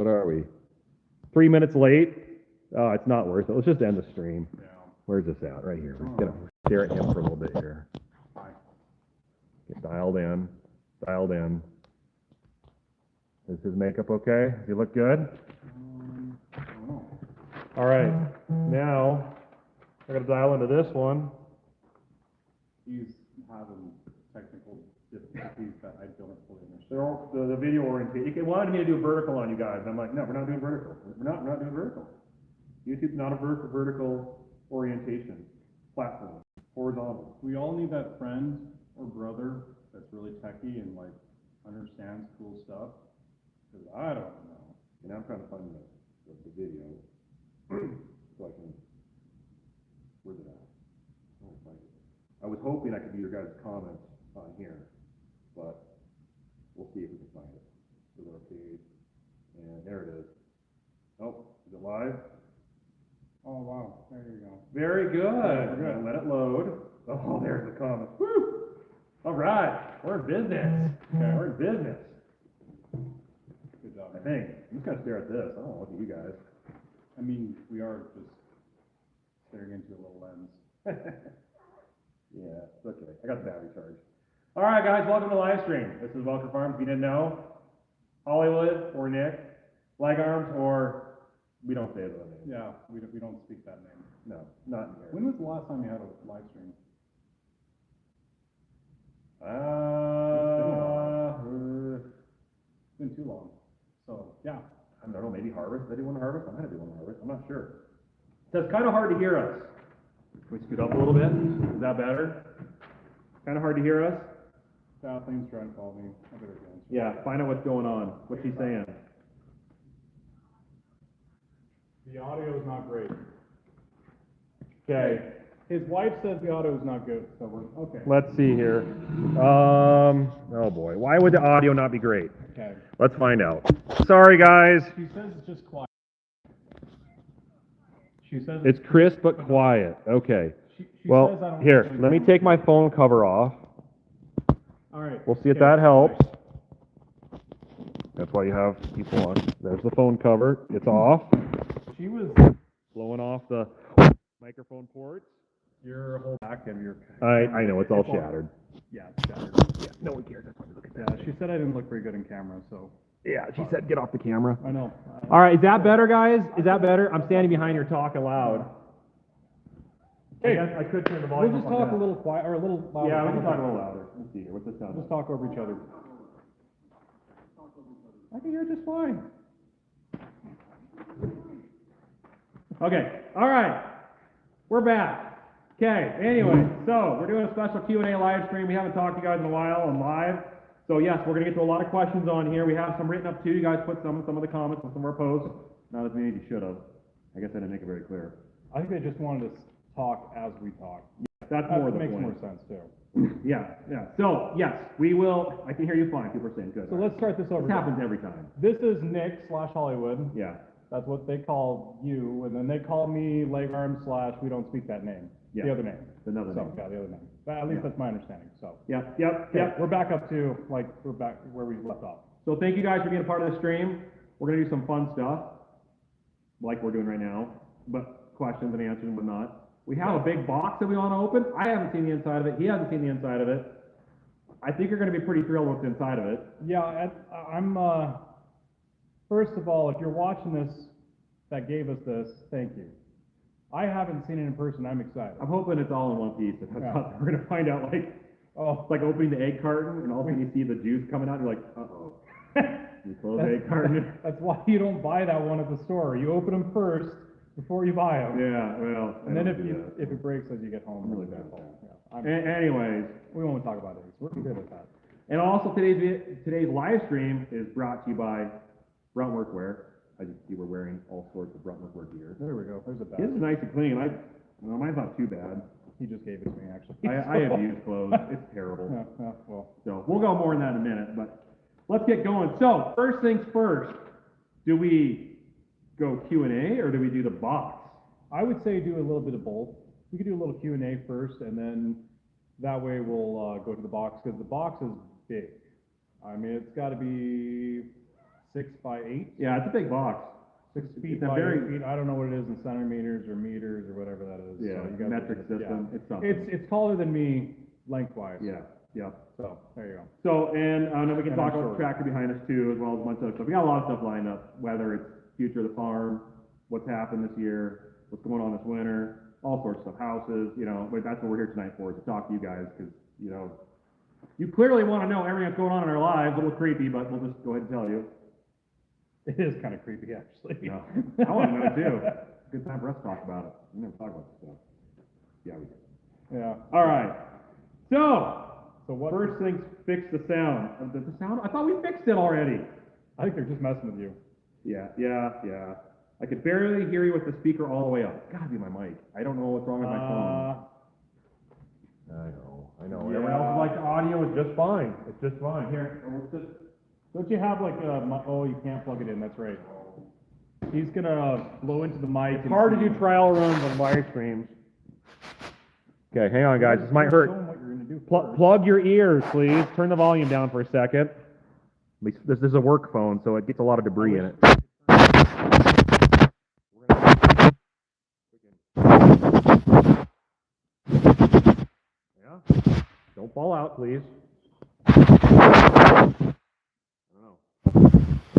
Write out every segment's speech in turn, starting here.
What are we? 3 minutes late? Oh, it's not worth it. Let's just end the stream. Yeah. Where's this at? Right here. We're just gonna stare at him for a little bit here. Hi. Get dialed in. Dialed in. Is his makeup okay? Does he look good? I don't know. All right. Now, we're gonna dial into this one. He's having technical difficulties that I don't fully understand. They're all, the video orientation. He wanted me to do vertical on you guys. I'm like, no, we're not doing vertical. We're not doing vertical. YouTube's not a vertical orientation platform. Horizontal. We all need that friend or brother that's really techie and like understands cool stuff. Cause I don't know. And I'm trying to find the video so I can. Where's it at? I don't find it. I was hoping I could do your guys' comments on here, but we'll see if we can find it. Go to our page, and there it is. Oh, is it live? Oh wow, there you go. Very good. We're good. And let it load. Oh, there's the comments. Woo! All right, we're in business. Okay, we're in business. Good job. I think. I'm just gonna stare at this. I don't want to look at you guys. I mean, we are just staring into a little lens. Yeah, it's okay. I got the battery charge. All right, guys, welcome to the live stream. This is Welker Farms. If you didn't know, Hollywood or Nick, Leg Arms or we don't say the name. Yeah, we don't speak that name. No, not in here. When was the last time you had a live stream? It's been too long. So, yeah. I don't know, maybe Harvest. Did I do one Harvest? I might have done one Harvest. I'm not sure. So it's kind of hard to hear us. Can we scoot up a little bit? Is that better? Kind of hard to hear us? Kathleen's trying to call me. I better go. Yeah, find out what's going on. What's she saying? The audio is not great. Okay, His wife says the audio is not good, so we're, okay. let's see here. Oh boy, why would the audio not be great? Okay. Let's find out. Sorry, guys. She says it's just quiet. She says It's crisp but quiet. Okay. she Well, says I don't here, really let me know. take my phone cover off. All right. We'll see if Okay. that helps. That's why you have people on. There's the phone cover. It's off. She was Blowing off the microphone ports. your whole back end of your. I know, it's all shattered. Yeah, it's shattered. Yeah, no one cares. That's why we look at Yeah, that. she said I didn't look very good in camera, so Yeah, she said get off the camera. I know. All right, is that better, guys? Is that better? I'm standing behind here talking loud. Hey, I could turn the We'll volume just up on talk a that. little quiet or a little louder. Yeah, we can talk a little louder. Let's see here. What's this sound? Just talk over each other. I can hear just fine. Okay, all right. We're back. Okay, anyway, so we're doing a special Q&A live stream. We haven't talked to you guys in a while on live. So yes, we're gonna get to a lot of questions on here. We have some written up too. You guys put some of the comments on some of our posts. Not as many as you should have. I guess I didn't make it very clear. I think they just wanted to talk as we talk. That's That more the makes point. more sense too. Yeah, yeah. So, yes, we will, I can hear you fine. People are saying good. So let's start this over. This happens every time. This is Nick / Hollywood. Yeah, That's what they call you, and then they call me Leg Arm / we don't speak that name. Yeah. The other name. another So, name. yeah, the other name. But at least Yeah. that's my understanding, so. Yep, yep, Okay, yep. we're back up to, like, we're back where we left off. So thank you guys for being a part of the stream. We're gonna do some fun stuff, like we're doing right now, but questions and answers and whatnot. We have a big box that we wanna open. I haven't seen the inside of it. He hasn't seen the inside of it. I think you're gonna be pretty thrilled with the inside of it. Yeah, I'm, first of all, if you're watching this, that gave us this, thank you. I haven't seen it in person, I'm excited. I'm hoping it's all in one piece. Yeah. We're gonna find out like, Oh, it's like opening the egg carton and all of a sudden you see the juice coming out and you're like, uh-oh. You close the egg carton. that's why you don't buy that one at the store. You open them first before you buy them. Yeah, well. And then I don't do that. if it breaks as you get home. I'm really it's bad at your fault. that. Yeah, Anyways, we won't talk about it. We're good at that. and also today's live stream is brought to you by Brunt Workwear. As you can see, we're wearing all sorts of Brunt Workwear gear. There we go. There's a This is bag. nice and clean. Well, mine's not too bad. He just gave it to me, actually. I have used clothes. It's terrible. Yeah, yeah, well, So we'll go more in that in a minute, but let's get going. So first things first, do we go Q&A or do we do the box? I would say do a little bit of both. We could do a little Q&A first, and then that way we'll go to the box, because the box is big. I mean, it's got to be 6x8, Yeah, it's a big box. 6 feet It's a by very- 8 feet. I don't know what it is in centimeters or meters or whatever that is. Yeah, so you guys metric yeah. system, it's something. It's taller than me lengthwise. Yeah, yeah. So, there you go. So, and then we can And talk I'm about short. the tractor behind us too, as well as a bunch of other stuff. We got a lot of stuff lined up, whether it's future of the farm, what's happened this year, what's going on this winter, all sorts of stuff, houses, you know, but that's what we're here tonight for, is to talk to you guys, because, you know, you clearly want to know everything that's going on in our lives, a little creepy, but we'll just go ahead and tell you. It is kind of creepy, actually. No, I want to know too. Good time for us to talk about it. We never talk about this stuff. Yeah, we do. Yeah. All right. So, So what? first things, fix the sound. The sound? I thought we fixed it already. I think they're just messing with you. Yeah. I could barely hear you with the speaker all the way up. It's gotta be my mic. I don't know what's wrong with my phone. I know. yeah. Everyone else is like, the audio is just fine. It's just fine. Here, we'll just. Don't you have like a, oh, you can't plug it in, that's right. He's gonna blow into the mic. It's hard to do trial runs on live streams. Okay, hang on, guys. This might hurt. Show 'em what you're gonna do first. Plug your ears, please. Turn the volume down for a second. This is a work phone, so it gets a lot of debris in it. Yeah. Don't fall out, please. I don't know.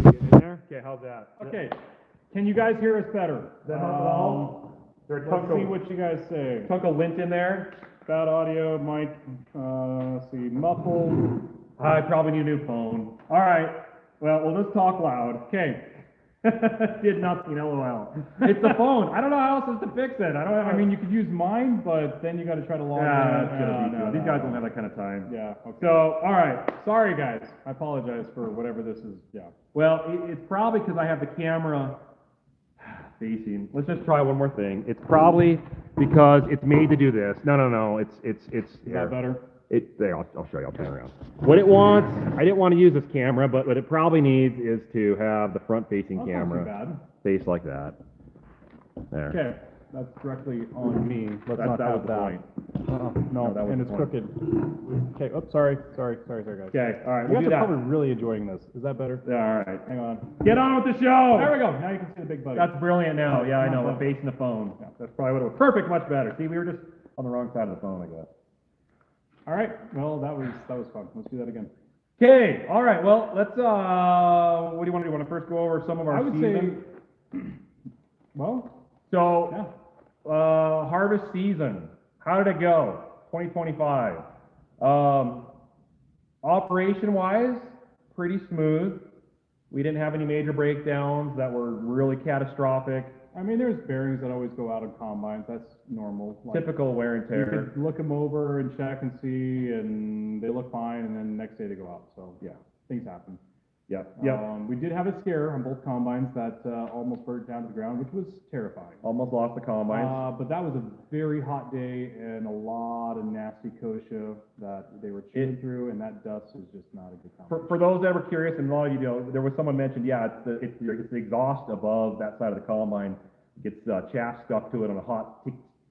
Getting in there? Okay, how's that? Okay, can you guys hear us better? Is that help at all? There's Let's see what you guys say. chunk of lint in there. Bad audio, mic, let's see, muffled. I probably need a new phone. All right. Well, we'll just talk loud. Okay. Did nothing, LOL. It's the phone. I don't know how else to fix it. I don't have. I mean, you could use mine, but then you gotta try to log in. yeah, that's gonna be No, good. These guys don't have that kind of time. Yeah, okay. So, all right. Sorry, guys, I apologize for whatever this is, yeah. Well, it's probably because I have the camera facing. Let's just try one more thing. It's probably because it's made to do this. No. It's. Is that better? There, I'll show you. I'll turn around. What it wants, I didn't want to use this camera, but what it probably needs is to have the front-facing That's not too camera bad. face like that. There. Okay, that's directly on me. Let's That not was have the that. point. No, that was and the it's point. crooked. Okay, oops, sorry, guys. Okay, all right, You we'll guys do are that. probably really enjoying this. Is that better? Yeah, all right. Hang on. Get on with the show! There we go. Now you can see the big buddy. That's brilliant now. Yeah, I know. Yeah. We're facing the phone. Yeah, that's probably what it was. Perfect, much better. See, we were just on the wrong side of the phone, I guess. All right. Well, that was fun. Let's do that again. Okay, all right. Well, let's. What do you want to do? Want to first go over some of our I would season? say. Well, So, yeah. harvest season. How did it go? 2025. Operation-wise, pretty smooth. We didn't have any major breakdowns that were really catastrophic. I mean, there's bearings that always go out of combines. That's normal. Like, Typical wear and you tear. could look them over and check and see, and they look fine, and then next day they go out. So yeah, things happen. Yep. We did have a scare on both combines that almost burnt down to the ground, which was terrifying. Almost lost the combine. But that was a very hot day and a lot of nasty kochia that they were chewing through, and that dust is just not a good combine. For those that were curious, and a lot of you know, there was someone mentioned, yeah, it's the exhaust above that side of the combine gets chaff stuck to it on a hot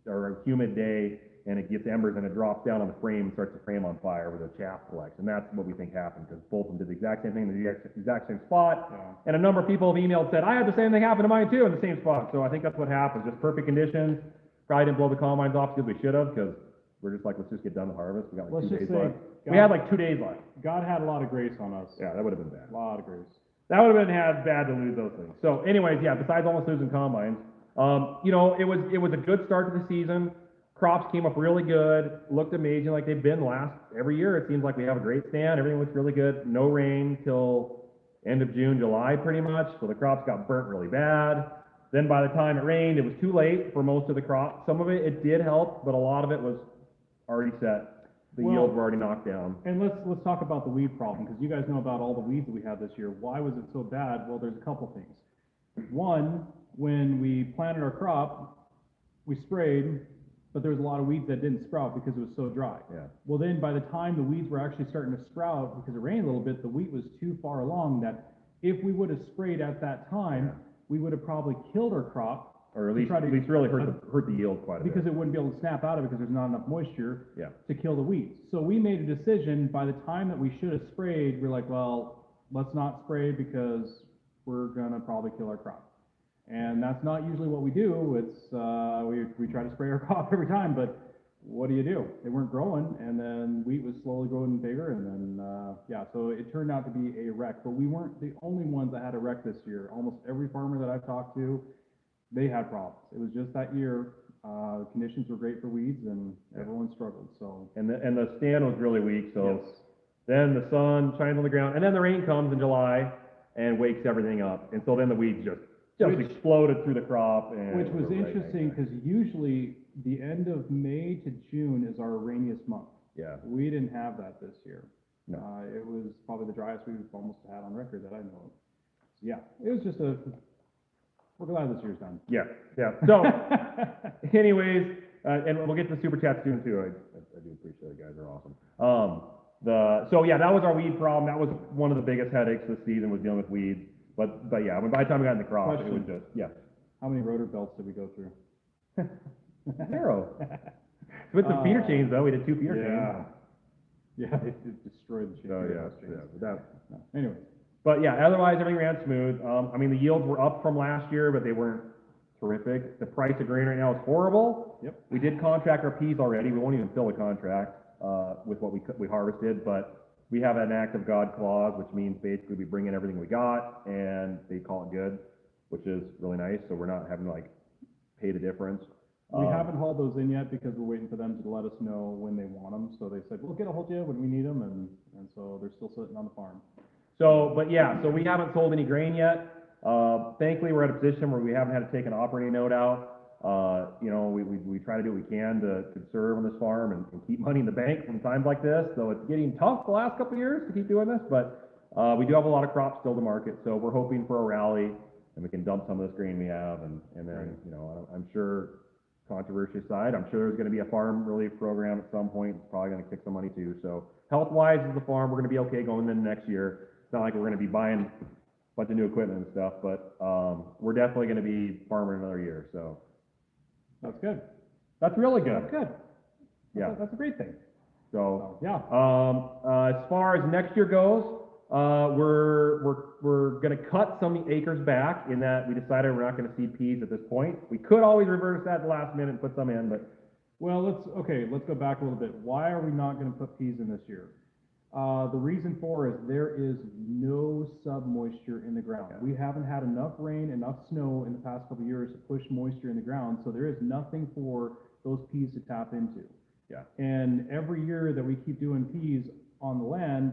or a humid day, and it gets embers and it drops down on the frame and starts the frame on fire where the chaff collects. And that's what we think happened, because both of them did the exact same thing in the exact same spot. Yeah. And a number of people have emailed said, I had the same thing happen to mine too in the same spot. So I think that's what happened, just perfect conditions. Probably didn't blow the combines off because we should have, because we're just like, let's just get done with harvest. We got like Let's 2 just days say left. We had like 2 days left. God had a lot of grace on us. Yeah, that would have been bad. A lot of grace. That would have been bad to lose those things. So anyways, yeah, besides almost losing combines, you know, it was a good start to the season. Crops came up really good, looked amazing like they've been every year. It seems like we have a great stand. Everything looks really good. No rain till end of June, July pretty much. So the crops got burnt really bad. Then by the time it rained, it was too late for most of the crop. Some of it did help, but a lot of it was already set. The Well, yields were already knocked down. And let's talk about the weed problem, because you guys know about all the weeds that we had this year. Why was it so bad? Well, there's a couple things. One, when we planted our crop, we sprayed, but there was a lot of weeds that didn't sprout because it was so dry. Yeah. Well, then by the time the weeds were actually starting to sprout, because it rained a little bit, the wheat was too far along that if we would have sprayed at that time, we would have probably killed our crop. Or at to least, try to- really hurt the yield quite a bit. because it wouldn't be able to snap out of it because there's not enough moisture Yeah. to kill the weeds. So we made a decision by the time that we should have sprayed, we're like, well, let's not spray because we're gonna probably kill our crop. And that's not usually what we do. It's, we try to spray our crop every time, but what do? They weren't growing, and then wheat was slowly growing bigger, and then, yeah, so it turned out to be a wreck. But we weren't the only ones that had a wreck this year. Almost every farmer that I've talked to, they had problems. It was just that year, conditions were great for weeds, and everyone struggled, so. And the stand was really weak, so Yes. then the sun shines on the ground, and then the rain comes in July and wakes everything up, and so then the weeds just Which- exploded through the crop, and. Which was we're right interesting, back there. because usually the end of May to June is our rainiest month. Yeah, We didn't have that this year. No. It was probably the driest we've almost had on record that I know of. Yeah, it was just we're glad this year's done. yeah. So anyways, and we'll get to the super chat soon too. I do appreciate it, guys are awesome. So yeah, that was our weed problem. That was one of the biggest headaches this season, was dealing with weeds. But yeah, by the time we got in the crop, it was Question. just, yeah. How many rotor belts did we go through? 0. With the feeder chains though, we did 2 feeder Yeah. chains. Yeah, it destroyed the chain. Oh, feeder yeah, belts chains. yeah, but that, No, anyway, but yeah, otherwise everything ran smooth. I mean, the yields were up from last year, but they weren't terrific. The price of grain right now is horrible. Yep. We did contract our peas already. We won't even fill a contract, with what we harvested, but we have an act of God clause, which means basically we bring in everything we got and they call it good, which is really nice. So we're not having to like pay the difference. we haven't hauled those in yet because we're waiting for them to let us know when they want them. So they said, we'll get a hold of you when we need them, and so they're still sitting on the farm. So, but yeah, so we haven't sold any grain yet. Thankfully, we're at a position where we haven't had to take an operating note out. You know, we try to do what we can to conserve on this farm and keep money in the bank from times like this. So it's getting tough the last couple of years to keep doing this, but we do have a lot of crops still to market. So we're hoping for a rally and we can dump some of this grain we have. And then, you know, I'm sure, controversy aside, I'm sure there's going to be a farm relief program at some point. It's probably going to kick some money too. So health-wise as the farm, we're going to be okay going into next year. It's not like we're going to be buying a bunch of new equipment and stuff, but we're definitely going to be farming another year. So That's good. that's really good. That's good. Yeah. That's a great thing. So, So, yeah. as far as next year goes, we're gonna cut some acres back in that we decided we're not gonna seed peas at this point. We could always reverse that at the last minute and put some in, but Well, let's go back a little bit. Why are we not gonna put peas in this year? The reason for is there is no sub-moisture in the ground. We haven't had enough rain, enough snow in the past couple of years to push moisture in the ground, so there is nothing for those peas to tap into. Yeah. And every year that we keep doing peas on the land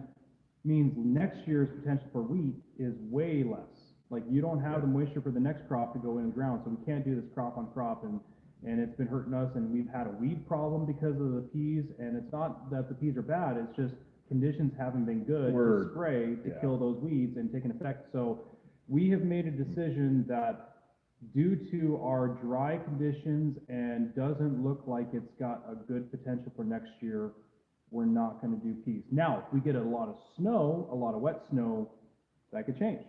means next year's potential for wheat is way less. Like, you don't have the moisture for the next crop to go in the ground, so we can't do this crop on crop, and it's been hurting us, and we've had a weed problem because of the peas, and it's not that the peas are bad, it's just conditions haven't been good to spray to kill those weeds and take an effect. So we have made a decision that due to our dry conditions and doesn't look like it's got a good potential for next year, we're not gonna do peas. Now, if we get a lot of snow, a lot of wet snow, that could change,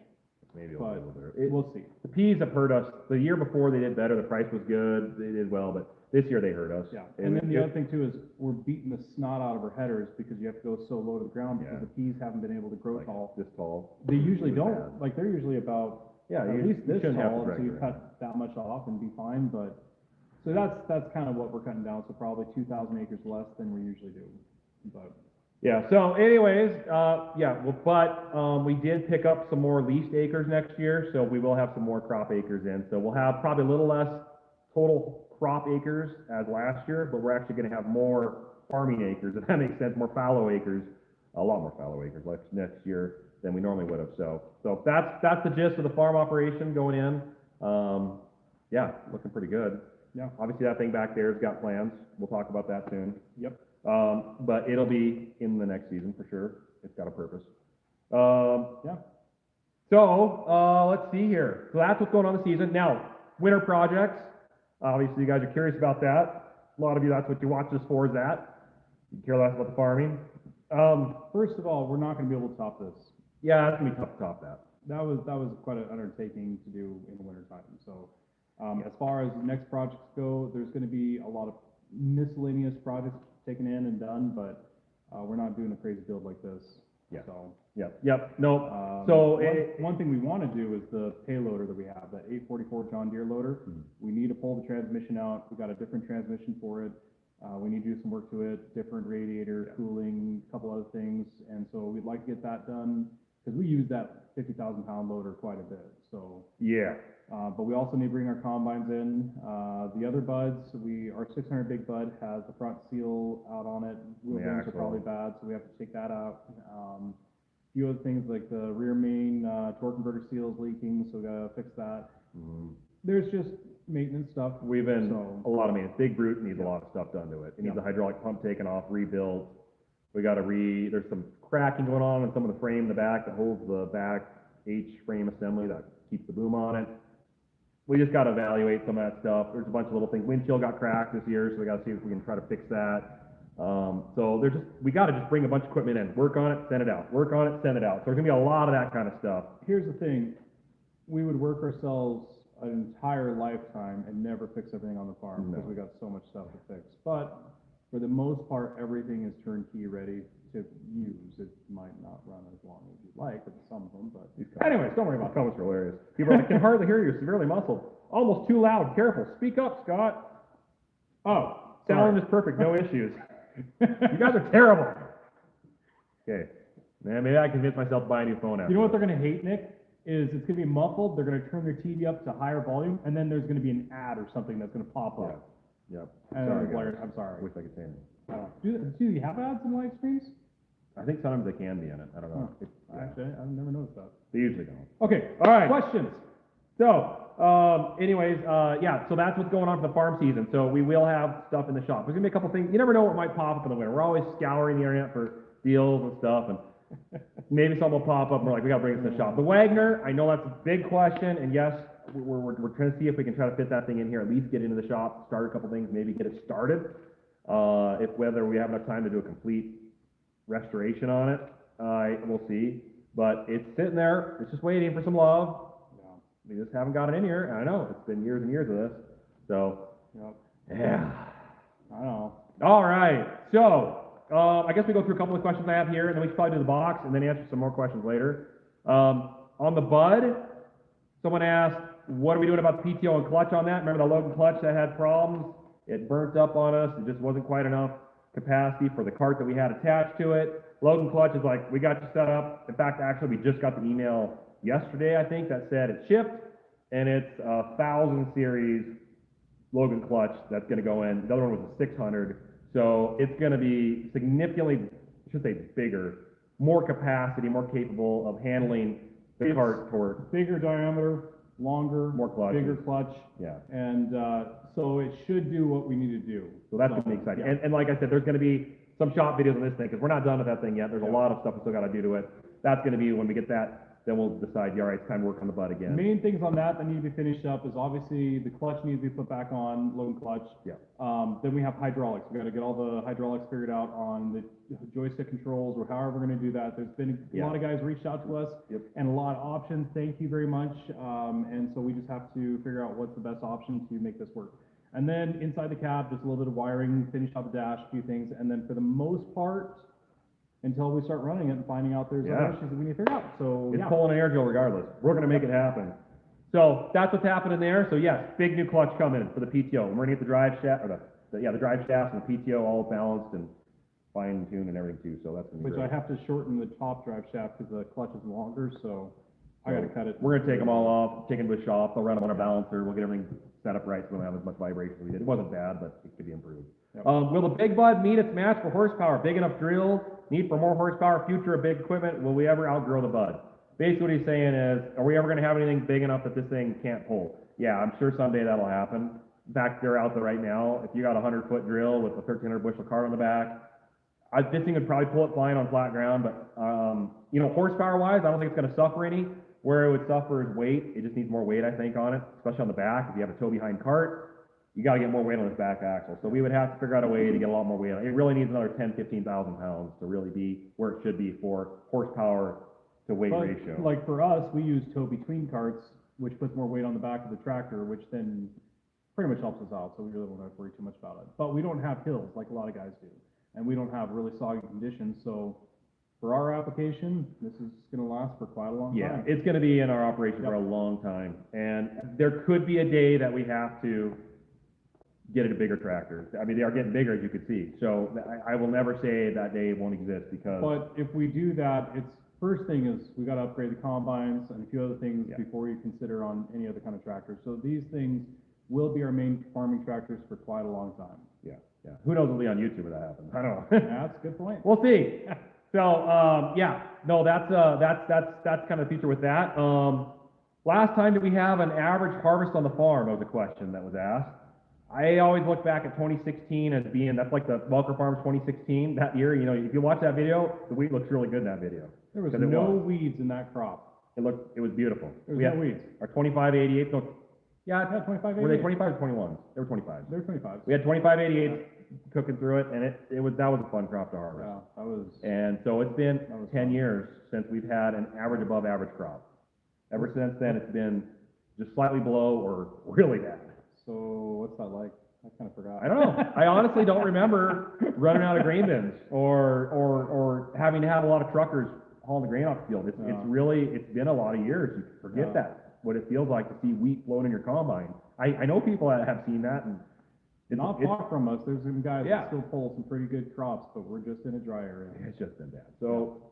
maybe a but little bit. we'll see. The peas have hurt us. The year before they did better, the price was good, they did well, but this year they hurt us. Yeah, and then the other thing too is we're beating the snot out of our headers because you have to go so low to the ground because Yeah. the peas haven't been able to grow Like tall. this tall. They usually Really don't, bad. like, they're usually about Yeah, at you least this shouldn't have to tall, drag so you it. cut that much off and be fine, but, so that's kind of what we're cutting down, so probably 2,000 acres less than we usually do, but. Yeah, so anyways, yeah, well, but, we did pick up some more leased acres next year, so we will have some more crop acres in. So we'll have probably a little less total crop acres as last year, but we're actually gonna have more farming acres, if that makes sense, more fallow acres, a lot more fallow acres like next year than we normally would have. So that's the gist of the farm operation going in. Yeah, looking pretty good. Yeah. Obviously, that thing back there has got plans. We'll talk about that soon. Yep. But it'll be in the next season for sure. It's got a purpose. Yeah. So, let's see here. So that's what's going on this season. Now, winter projects. Obviously, you guys are curious about that. A lot of you, that's what you watch this for, is that. You care less about the farming. First of all, we're not gonna be able to top this. Yeah, it's gonna be tough to top that. That was quite an undertaking to do in the winter time, so, as far as next projects go, there's gonna be a lot of miscellaneous projects taken in and done, but, we're not doing a crazy build like this. Yeah. So, Yep, no, so one thing we wanna do is the payloader that we have, that 844 John Deere loader. Mhm. We need to pull the transmission out, we got a different transmission for it. We need to do some work to it, different radiator, cooling, a couple other things, and so we'd like to get that done, because we use that 50,000 pound loader quite a bit, so. yeah, But we also need to bring our combines in. The other buds, our 600 big bud has the front seal out on it. Wheel The bearings are axle. probably bad, so we have to take that out. A few other things like the rear main, torque converter seal is leaking, so we gotta fix that. Mhm. There's just maintenance stuff. We've been, So- a lot of maintenance, Big Brute needs a Yeah. lot of stuff done to it. It needs Yeah. a hydraulic pump taken off, rebuilt. We gotta there's some cracking going on in some of the frame in the back that holds the back H frame assembly that keeps the boom on it. We just gotta evaluate some of that stuff. There's a bunch of little things. Windshield got cracked this year, so we gotta see if we can try to fix that. So we gotta just bring a bunch of equipment in, work on it, send it out, work on it, send it out. So there's gonna be a lot of that kind of stuff. Here's the thing, we would work ourselves an entire lifetime and never fix everything on the farm, because No. we got so much stuff to fix. But for the most part, everything is turnkey ready to use. It might not run as long as you'd like with some of them, but These comments- anyways, don't worry These about that. comments are hilarious. People are like, I can hardly hear you, you're severely muffled. Almost too loud, careful, speak up, Scott. Oh, sound is perfect, no issues. You guys are terrible. Okay, man, maybe I convince myself to buy a new phone after. You know what this. they're gonna hate, Nick? Is it's gonna be muffled, they're gonna turn their TV up to higher volume, and then there's gonna be an ad or something that's gonna pop Yeah, up. yep. And Sorry, Blair, guys. I'm sorry. I wish I could say it. Do you have ads in live streams? I think sometimes they can be in it, I don't know. Huh. Actually, I've never noticed that. They usually don't. Okay, All right. questions? So, anyways, yeah, so that's what's going on for the farm season. So we will have stuff in the shop. There's gonna be a couple things, you never know what might pop up in the winter. We're always scouring the internet for deals and stuff, and maybe something will pop up, and we're like, we gotta bring this in the shop. The Wagner, I know that's a big question, and yes, we're trying to see if we can try to fit that thing in here, at least get into the shop, start a couple things, maybe get it started. Whether we have enough time to do a complete restoration on it, we'll see. But it's sitting there, it's just waiting for some love. Yeah, We just haven't got it in here. I know, it's been years and years of this. So, yep, yeah. I know. All right, so, I guess we go through a couple of questions I have here, and then we should probably do the box, and then answer some more questions later. On the Bud, someone asked, what are we doing about the PTO and clutch on that? Remember the Logan clutch that had problems? It burnt up on us, it just wasn't quite enough capacity for the cart that we had attached to it. Logan clutch is like, we got you set up. In fact, actually, we just got the email yesterday, I think, that said it shipped, and it's a 1000 series Logan clutch that's gonna go in. The other one was a 600, so it's gonna be significantly, I should say bigger, more capacity, more capable of handling the It's- cart torque. Bigger diameter, longer. More clutches. Bigger clutch, Yeah, and, so it should do what we need to do. so that's gonna be exciting. yeah. And like I said, there's gonna be some shop videos on this thing, because we're not done with that thing yet. There's a Yeah. lot of stuff we still gotta do to it. That's gonna be, when we get that, then we'll decide, yeah, all right, it's time to work on the Bud again. Main things on that need to be finished up is obviously the clutch needs to be put back on, Logan clutch. Yeah. Then we have hydraulics. We gotta get all the hydraulics figured out on the joystick controls or however we're gonna do that. There's been a Yeah. lot of guys reached out to us. Yep. And a lot of options. Thank you very much. And so we just have to figure out what's the best option to make this work. And then inside the cab, just a little bit of wiring, finish out the dash, a few things. And then for the most part, until we start running it and finding out there's Yeah. other issues that we need to figure out. So, It's yeah. pulling an air drill regardless. We're gonna make it happen. So that's what's happening there. So yes, big new clutch coming for the PTO. And we're gonna get the drive shaft, or the drive shafts and the PTO all balanced and fine tuned and everything too. So that's gonna be Which great. I have to shorten the top drive shaft because the clutch is longer, so I gotta cut it. We're gonna take them all off, take them to the shop, they'll run them on a balancer, we'll get everything set up right so we don't have as much vibration as we did. It wasn't bad, but it could be improved. Yep. Will the Big Bud meet its match for horsepower? Big enough drill, need for more horsepower, future of big equipment, will we ever outgrow the Bud? Basically what he's saying is, are we ever gonna have anything big enough that this thing can't pull? Yeah, I'm sure someday that'll happen. In fact, they're out there right now. If you got a 100-foot drill with a 1,300 bushel cart on the back, this thing would probably pull it fine on flat ground, but, horsepower wise, I don't think it's gonna suffer any. Where it would suffer is weight. It just needs more weight, I think, on it, especially on the back. If you have a tow behind cart, you gotta get more weight on this back axle. So we would have to figure out a way to get a lot more weight on it. It really needs another 10, 15,000 pounds to really be where it should be for horsepower to weight But, ratio. like for us, we use tow between carts, which puts more weight on the back of the tractor, which then pretty much helps us out, so we really don't have to worry too much about it. But we don't have hills like a lot of guys do, and we don't have really soggy conditions, so for our application, this is gonna last for quite a long Yeah, time. it's gonna be in our operation for a Yep. long time, and there could be a day that we have to get a bigger tractor. I mean, they are getting bigger, as you can see, so I will never say that day won't exist, because, But if we do that, first thing is, we gotta upgrade the combines and a few other things Yeah. before you consider on any other kind of tractor. So these things will be our main farming tractors for quite a long time. yeah, yeah. Who knows what'll be on YouTube when that happens, I don't know. Yeah, that's a good point. We'll see. So, yeah, no, that's kind of the future with that. Last time, did we have an average harvest on the farm, was a question that was asked. I always look back at 2016 as being, that's like the Welker Farm 2016, that year, you know, if you watch that video, the wheat looks really good in that video. There was 'Cause it no was. weeds in that crop. It was beautiful. There was We no had weeds. Our 2588, no, Yeah, 25, were they 25 or 21s? They were 25s. They were 25. We had 2588 cooking through it, and that was a fun crop to harvest. Yeah, that was, And so it's been That was 10 fun. years since we've had an average above average crop. Ever since then, it's been just slightly below or really bad. so what's that like? I kinda forgot. I don't know. I honestly don't remember running out of grain bins or having to have a lot of truckers hauling the grain off the field. It's been a lot of years. You forget Yeah. that, what it feels like to see wheat floating in your combine. I know people that have seen that, and Not far from us, there's some guys Yeah. that still pull some pretty good crops, but we're just in a dry area. it's just been bad. So,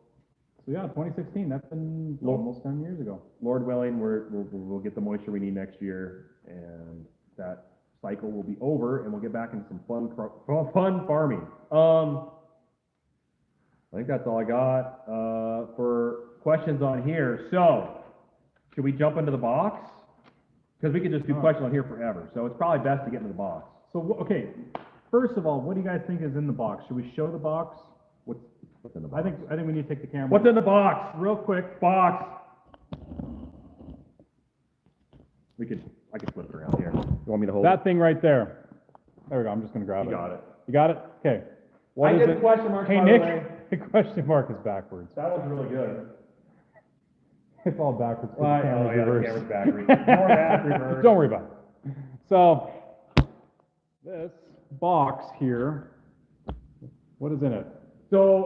So yeah, 2016, that's been almost 10 years ago. Lord willing, we'll get the moisture we need next year, and that cycle will be over, and we'll get back into some fun farming. I think that's all I got, for questions on here. So, should we jump into the box? Because we could just do questions on here forever, so it's probably best to get into the box. So, okay, first of all, what do you guys think is in the box? Should we show the box? What's in the I box? think we need to take the camera. What's in the box? Real quick, Box. I could flip it around here. You want me to hold it? that thing right there. There we go, I'm just gonna grab You it. got it. You got it? Okay. What I is did it? the question marks, Hey, by the Nick, way. the question mark is backwards. That was really good. It's all backwards. 'cause Well, the camera's yeah, the reversed. camera's backwards. Ignore that, reverse. Don't worry about it. So, this box here, what is in it? So,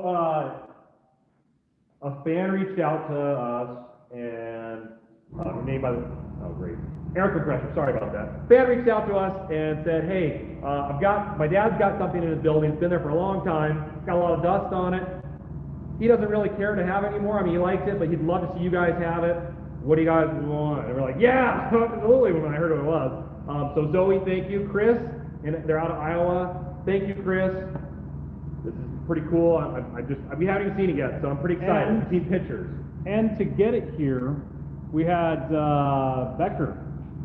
a fan reached out to us and, named by the, oh, great. Air compressor, sorry about that. Fan reached out to us and said, hey, my dad's got something in his building, it's been there for a long time, got a lot of dust on it. He doesn't really care to have it anymore, I mean, he likes it, but he'd love to see you guys have it. What do you guys want? And we're like, yeah, absolutely, when I heard who it was. So Zoe, thank you. Chris, and they're out of Iowa. Thank you, Chris. This is pretty cool. We haven't even seen it yet, so I'm pretty excited. And- I've seen pictures. And to get it here, we had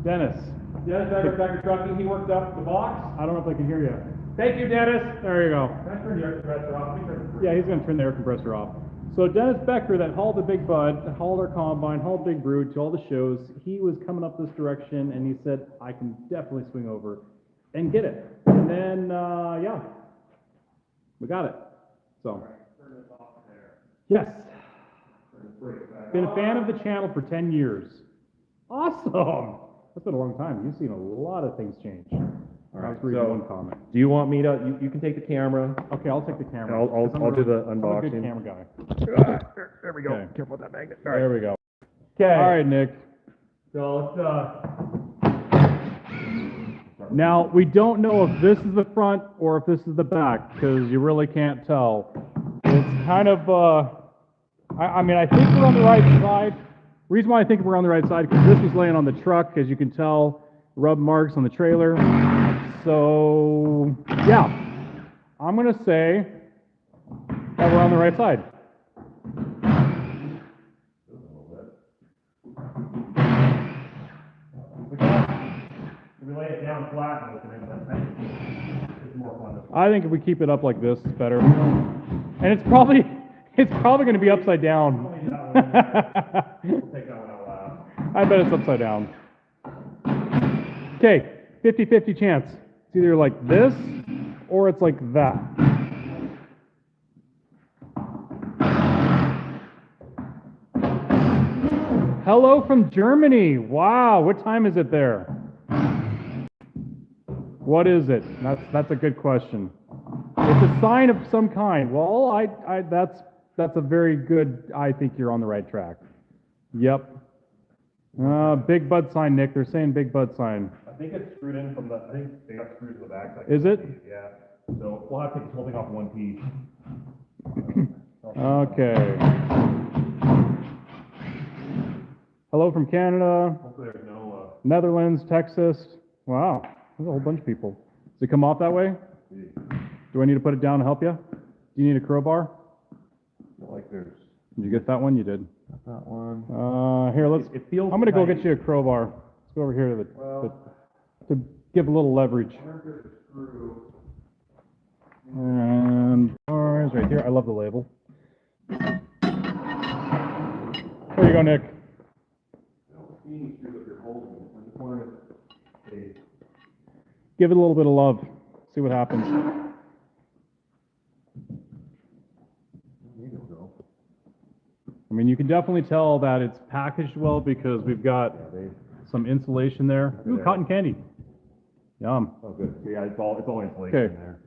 Dennis. Dennis Becker Trucking, he worked up the box. I don't know if I can hear you. Thank you, Dennis. There you go. Can I turn the air compressor off? Let me turn it- Yeah, he's gonna turn the air compressor off. So Dennis Becker, that hauled the Big Bud, that hauled our combine, hauled Big Brood to all the shows, he was coming up this direction and he said, I can definitely swing over and get it. And then, yeah, we got it. So, yes. Been a fan of the channel for 10 years. Awesome. That's been a long time. You've seen a lot of things change. All right, read so- one comment. Do you want me to, you can take the camera. Okay, I'll take the camera. I'll 'cause I'm do really- the I'm a good unboxing. camera guy. There we go. Okay. Careful with that magnet. There we go. Okay. All right, Nick. So let's, Now, we don't know if this is the front or if this is the back, because you really can't tell. It's kind of, I mean, I think we're on the right side. Reason why I think we're on the right side, because this was laying on the truck, as you can tell, rub marks on the trailer. So, yeah, I'm gonna say that we're on the right side. we lay it down flat and open it. It's more fun. I think if we keep it up like this, it's better. And it's probably going to be upside down. We'll take that one out loud. I bet it's upside down. Okay, 50-50 chance. It's either like this or it's like that. Hello from Germany. Wow, what time is it there? What is it? That's a good question. It's a sign of some kind. Well, that's that's a very good, I think you're on the right track. Yep. Big Bud sign, Nick, they're saying Big Bud sign. I think it's screwed in from the, I think they got screwed to the back. Is it? Yeah, so we'll have to take the whole thing off in one piece. Okay. Hello from Canada, Hopefully there's no, Netherlands, Texas. Wow, there's a whole bunch of people. Does it come off that way? Do I need to put it down to help you? Do you need a crowbar? like there's Did you get that one? You did. that one. Here, let's, It feels. I'm gonna go tight. get you a crowbar. Let's go over here to Well- to give a little leverage. And bars right here. I love the label. There you go, Nick. Give it a little bit of love. See what happens. I mean, you can definitely tell that it's packaged well because we've got some insulation there. Ooh, cotton candy. Yum. Oh, good. Yeah, it's all insulation Okay. in there.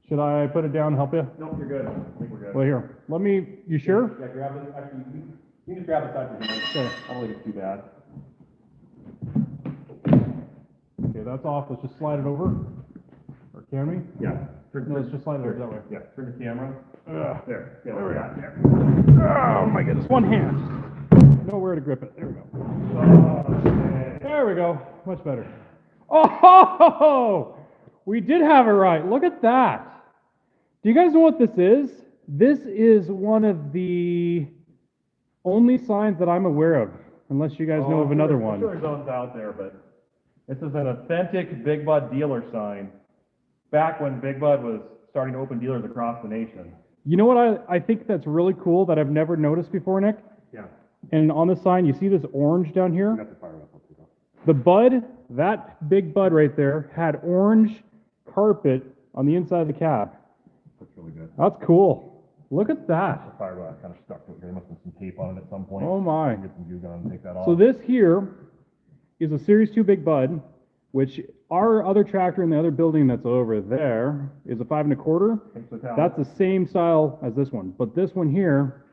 Should I put it down and help you? Nope, you're good. I think we're good. Well, here. Let me, you sure? Yeah, grab it. Actually, you can just grab the side for me. Okay. I don't think it's too bad. Okay, that's off. Let's just slide it over. Or can we? Yeah. No, let's just slide it over that way. Yeah, turn the camera. There. Yeah, There we got there. Oh my goodness, one hand. Know where to grip it. There we go. There we go. Much better. Oh, we did have it right. Look at that. Do you guys know what this is? This is one of the only signs that I'm aware of, unless you guys know of another I'm one. sure there's others out there, but this is an authentic Big Bud dealer sign. Back when Big Bud was starting to open dealers across the nation. You know what I think that's really cool that I've never noticed before, Nick? Yeah. And on the sign, you see this orange down here? That's a fire rifle too, though. The bud, that big bud right there, had orange carpet on the inside of the cab. Looks really good. That's cool. Look at that. The fiberglass kind of stuck to it. There must have been some tape on it at some point. Oh my. Get some glue gun and take that off. So this here is a Series 2 Big Bud, which our other tractor in the other building that's over there is a 5 1/4. Thanks for the towel. That's the same style as this one, but this one here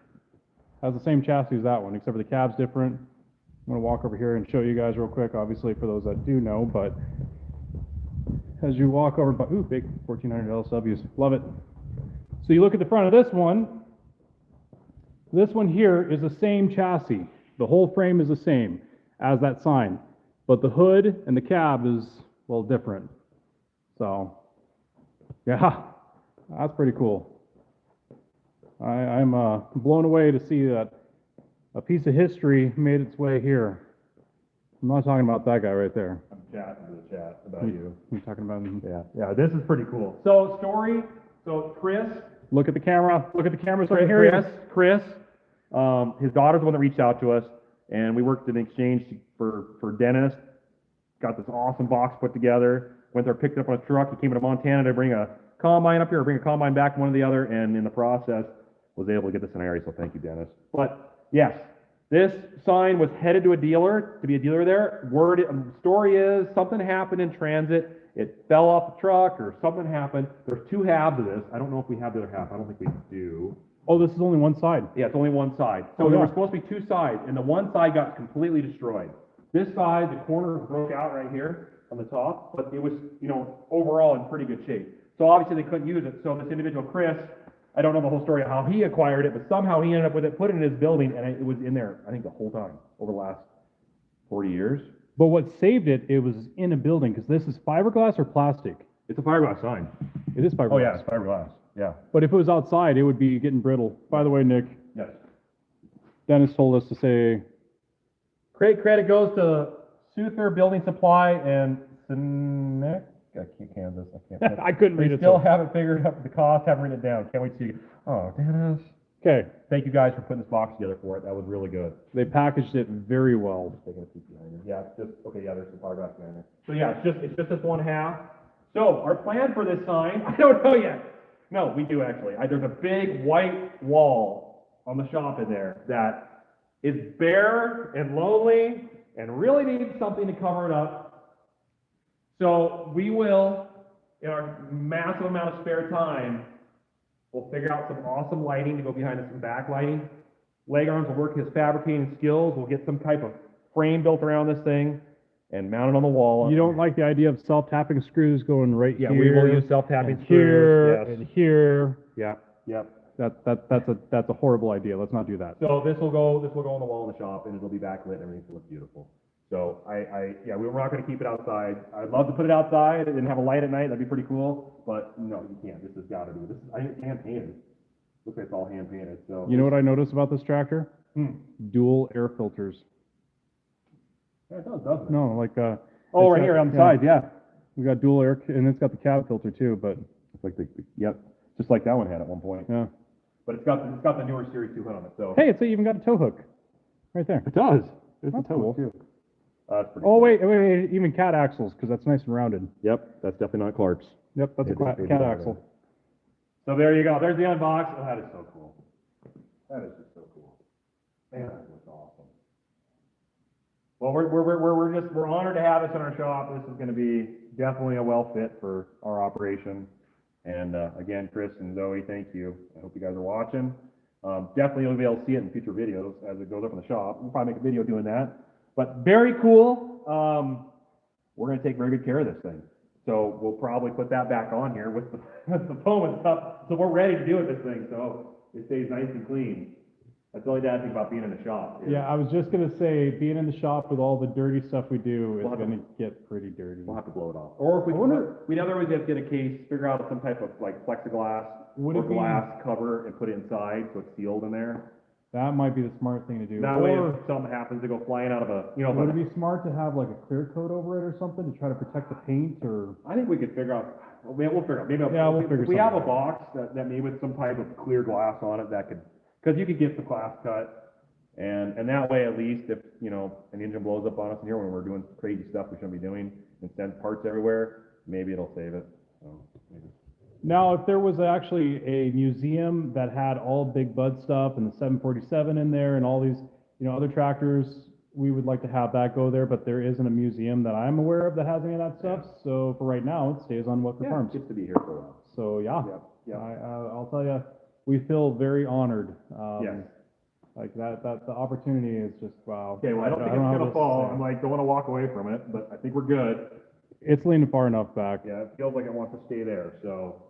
has the same chassis as that one, except for the cab's different. I'm gonna walk over here and show you guys real quick, obviously for those that do know, but as you walk over, ooh, big 1400 LSWs, love it. So you look at the front of this one here is the same chassis. The whole frame is the same as that sign, but the hood and the cab is, well, different. So, yeah, that's pretty cool. I'm blown away to see that a piece of history made its way here. I'm not talking about that guy right there. I'm chatting to the chat about you. I'm talking about him. Yeah, this is pretty cool. So, Chris. Look at the camera. Look at the cameras right here. Chris, his daughter's the one that reached out to us, and we worked in exchange for Dennis. Got this awesome box put together. Went there, picked it up on a truck. He came into Montana to bring a combine up here, or bring a combine back, one or the other, and in the process was able to get this in our area. So thank you, Dennis. But yes, this sign was headed to a dealer, to be a dealer there. Story is something happened in transit. It fell off the truck or something happened. There's two halves of this. I don't know if we have the other half. I don't think we do. Oh, this is only one side. Yeah, it's only one side. So Oh, there yeah. were supposed to be two sides, and the one side got completely destroyed. This side, the corner broke out right here on the top, but it was, overall in pretty good shape. So obviously they couldn't use it. So this individual, Chris, I don't know the whole story of how he acquired it, but somehow he ended up with it, put it in his building, and it was in there, I think, the whole time, over the last 40 years. But what saved it, it was in a building, because this is fiberglass or plastic? It's a fiberglass sign. It is fiberglass. Oh, yeah, it's fiberglass. Yeah. But if it was outside, it would be getting brittle. By the way, Nick, Yes. Dennis told us to say, Great credit goes to Souther Building Supply and Sinek. I can't Kansas. I can't. I couldn't read They it. still so- haven't figured out the cost, haven't written it down. Can't wait to see. Oh, Dennis. Okay, Thank you guys for putting this box together for it. That was really good. they packaged it very well. Taking a peek behind there. Yeah, it's just, okay, yeah, there's some fiberglass behind there. So yeah, it's just this one half. So our plan for this sign, I don't know yet. No, we do actually. There's a big white wall on the shop in there that is bare and lonely and really needs something to cover it up. So we will, in our massive amount of spare time, We'll figure out some awesome lighting to go behind some backlighting. Leg arms will work his fabricating skills. We'll get some type of frame built around this thing and mount it on the wall. You don't like the idea of self-tapping screws going right Yeah, here? we will use self-tapping and screws. here, Yes. and here. Yep, yep. That's a horrible idea. Let's not do that. So this will go on the wall in the shop, and it'll be backlit, and everything will look beautiful. So yeah, we're not gonna keep it outside. I'd love to put it outside and have a light at night, that'd be pretty cool, but no, you can't. This has gotta be, I think it's hand painted. Looks like it's all hand painted, so. You know what I noticed about this tractor? Dual air filters. Yeah, it does, doesn't it? No, like, Oh, it's right got- here on the yeah. side, yeah. We got dual air, and it's got the cab filter too, but, It's like yep, just like that one had at one point. yeah. But it's got the newer Series 2 hood on it, so. Hey, it's even got a tow hook. Right there. It does. There's That's cool. too. That's pretty Oh, cool. wait, even cat axles, because that's nice and rounded. Yep, that's definitely not Clark's. Yep, that's a They did cat that axle. So there you go. There's the unbox. Oh, that is so cool. That is just so cool. Man, that looks awesome. Well, we're honored to have this in our shop. This is going to be definitely a well fit for our operation. And again, Chris and Zoe, thank you. I hope you guys are watching. Definitely you'll be able to see it in future videos as it goes up in the shop. We'll probably make a video doing that. But very cool. We're going to take very good care of this thing. So we'll probably put that back on here with the, with the foam and stuff. So we're ready to do with this thing. So it stays nice and clean. That's the only bad thing about being in the shop. is Yeah, I was just gonna say, being in the shop with all the dirty stuff we do is We'll have to- gonna get pretty dirty. We'll have to blow it off. Or if we, I wonder- we'd otherwise have to get a case, figure out some type of like plexiglass Would or it be- glass cover and put it inside so it's sealed in there. That might be the smart thing to do. That way, Or if something happens to go flying out of a, you know, would it be smart to have like a clear coat over it or something to try to protect the paint or? I think we could figure out, well, we'll figure out, maybe, Yeah, we'll figure if we have a something box that made with some type of clear glass on it that could, because you could get the glass cut, and that way at least if, you know, an engine blows up on us in here when we're doing crazy stuff we shouldn't be doing, and send parts everywhere, maybe it'll save it, so, maybe. Now, if there was actually a museum that had all Big Bud stuff and the 747 in there and all these, you know, other tractors, we would like to have that go there, but there isn't a museum that I'm aware of that has any of that stuff. So for right now, it stays on Wetford Yeah, Farms. gets to be here for a while. So yeah, Yep, yep. I'll tell you, we feel very honored. Yes. Like that the opportunity is just wow. Okay, well, I don't think it's know how gonna to fall, say. I'm like, don't wanna walk away from it, but I think we're good. It's leaning far enough back. Yeah, it feels like it wants to stay there, so.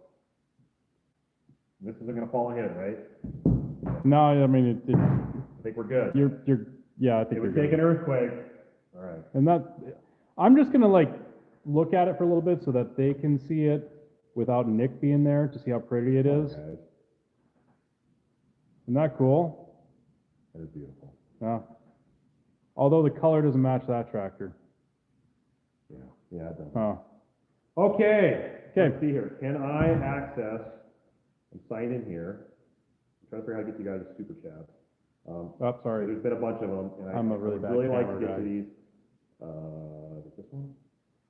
This isn't gonna fall and hit it, right? No, I mean, I think we're good. yeah, I think It you're would good. take an earthquake. All right. And that, I'm just gonna like look at it for a little bit so that they can see it without Nick being there to see how pretty it is. Okay, Isn't that cool? that is beautiful. Yeah. Although the color doesn't match that tractor. Yeah, yeah, it does. Huh. Okay, Okay. let's see here. Can I access and sign in here? I'm trying to figure out how to get you guys a super chat. Oh, sorry. There's been a bunch of them, and I'm a I really would bad really like to camera get guy. to these. Is it this one?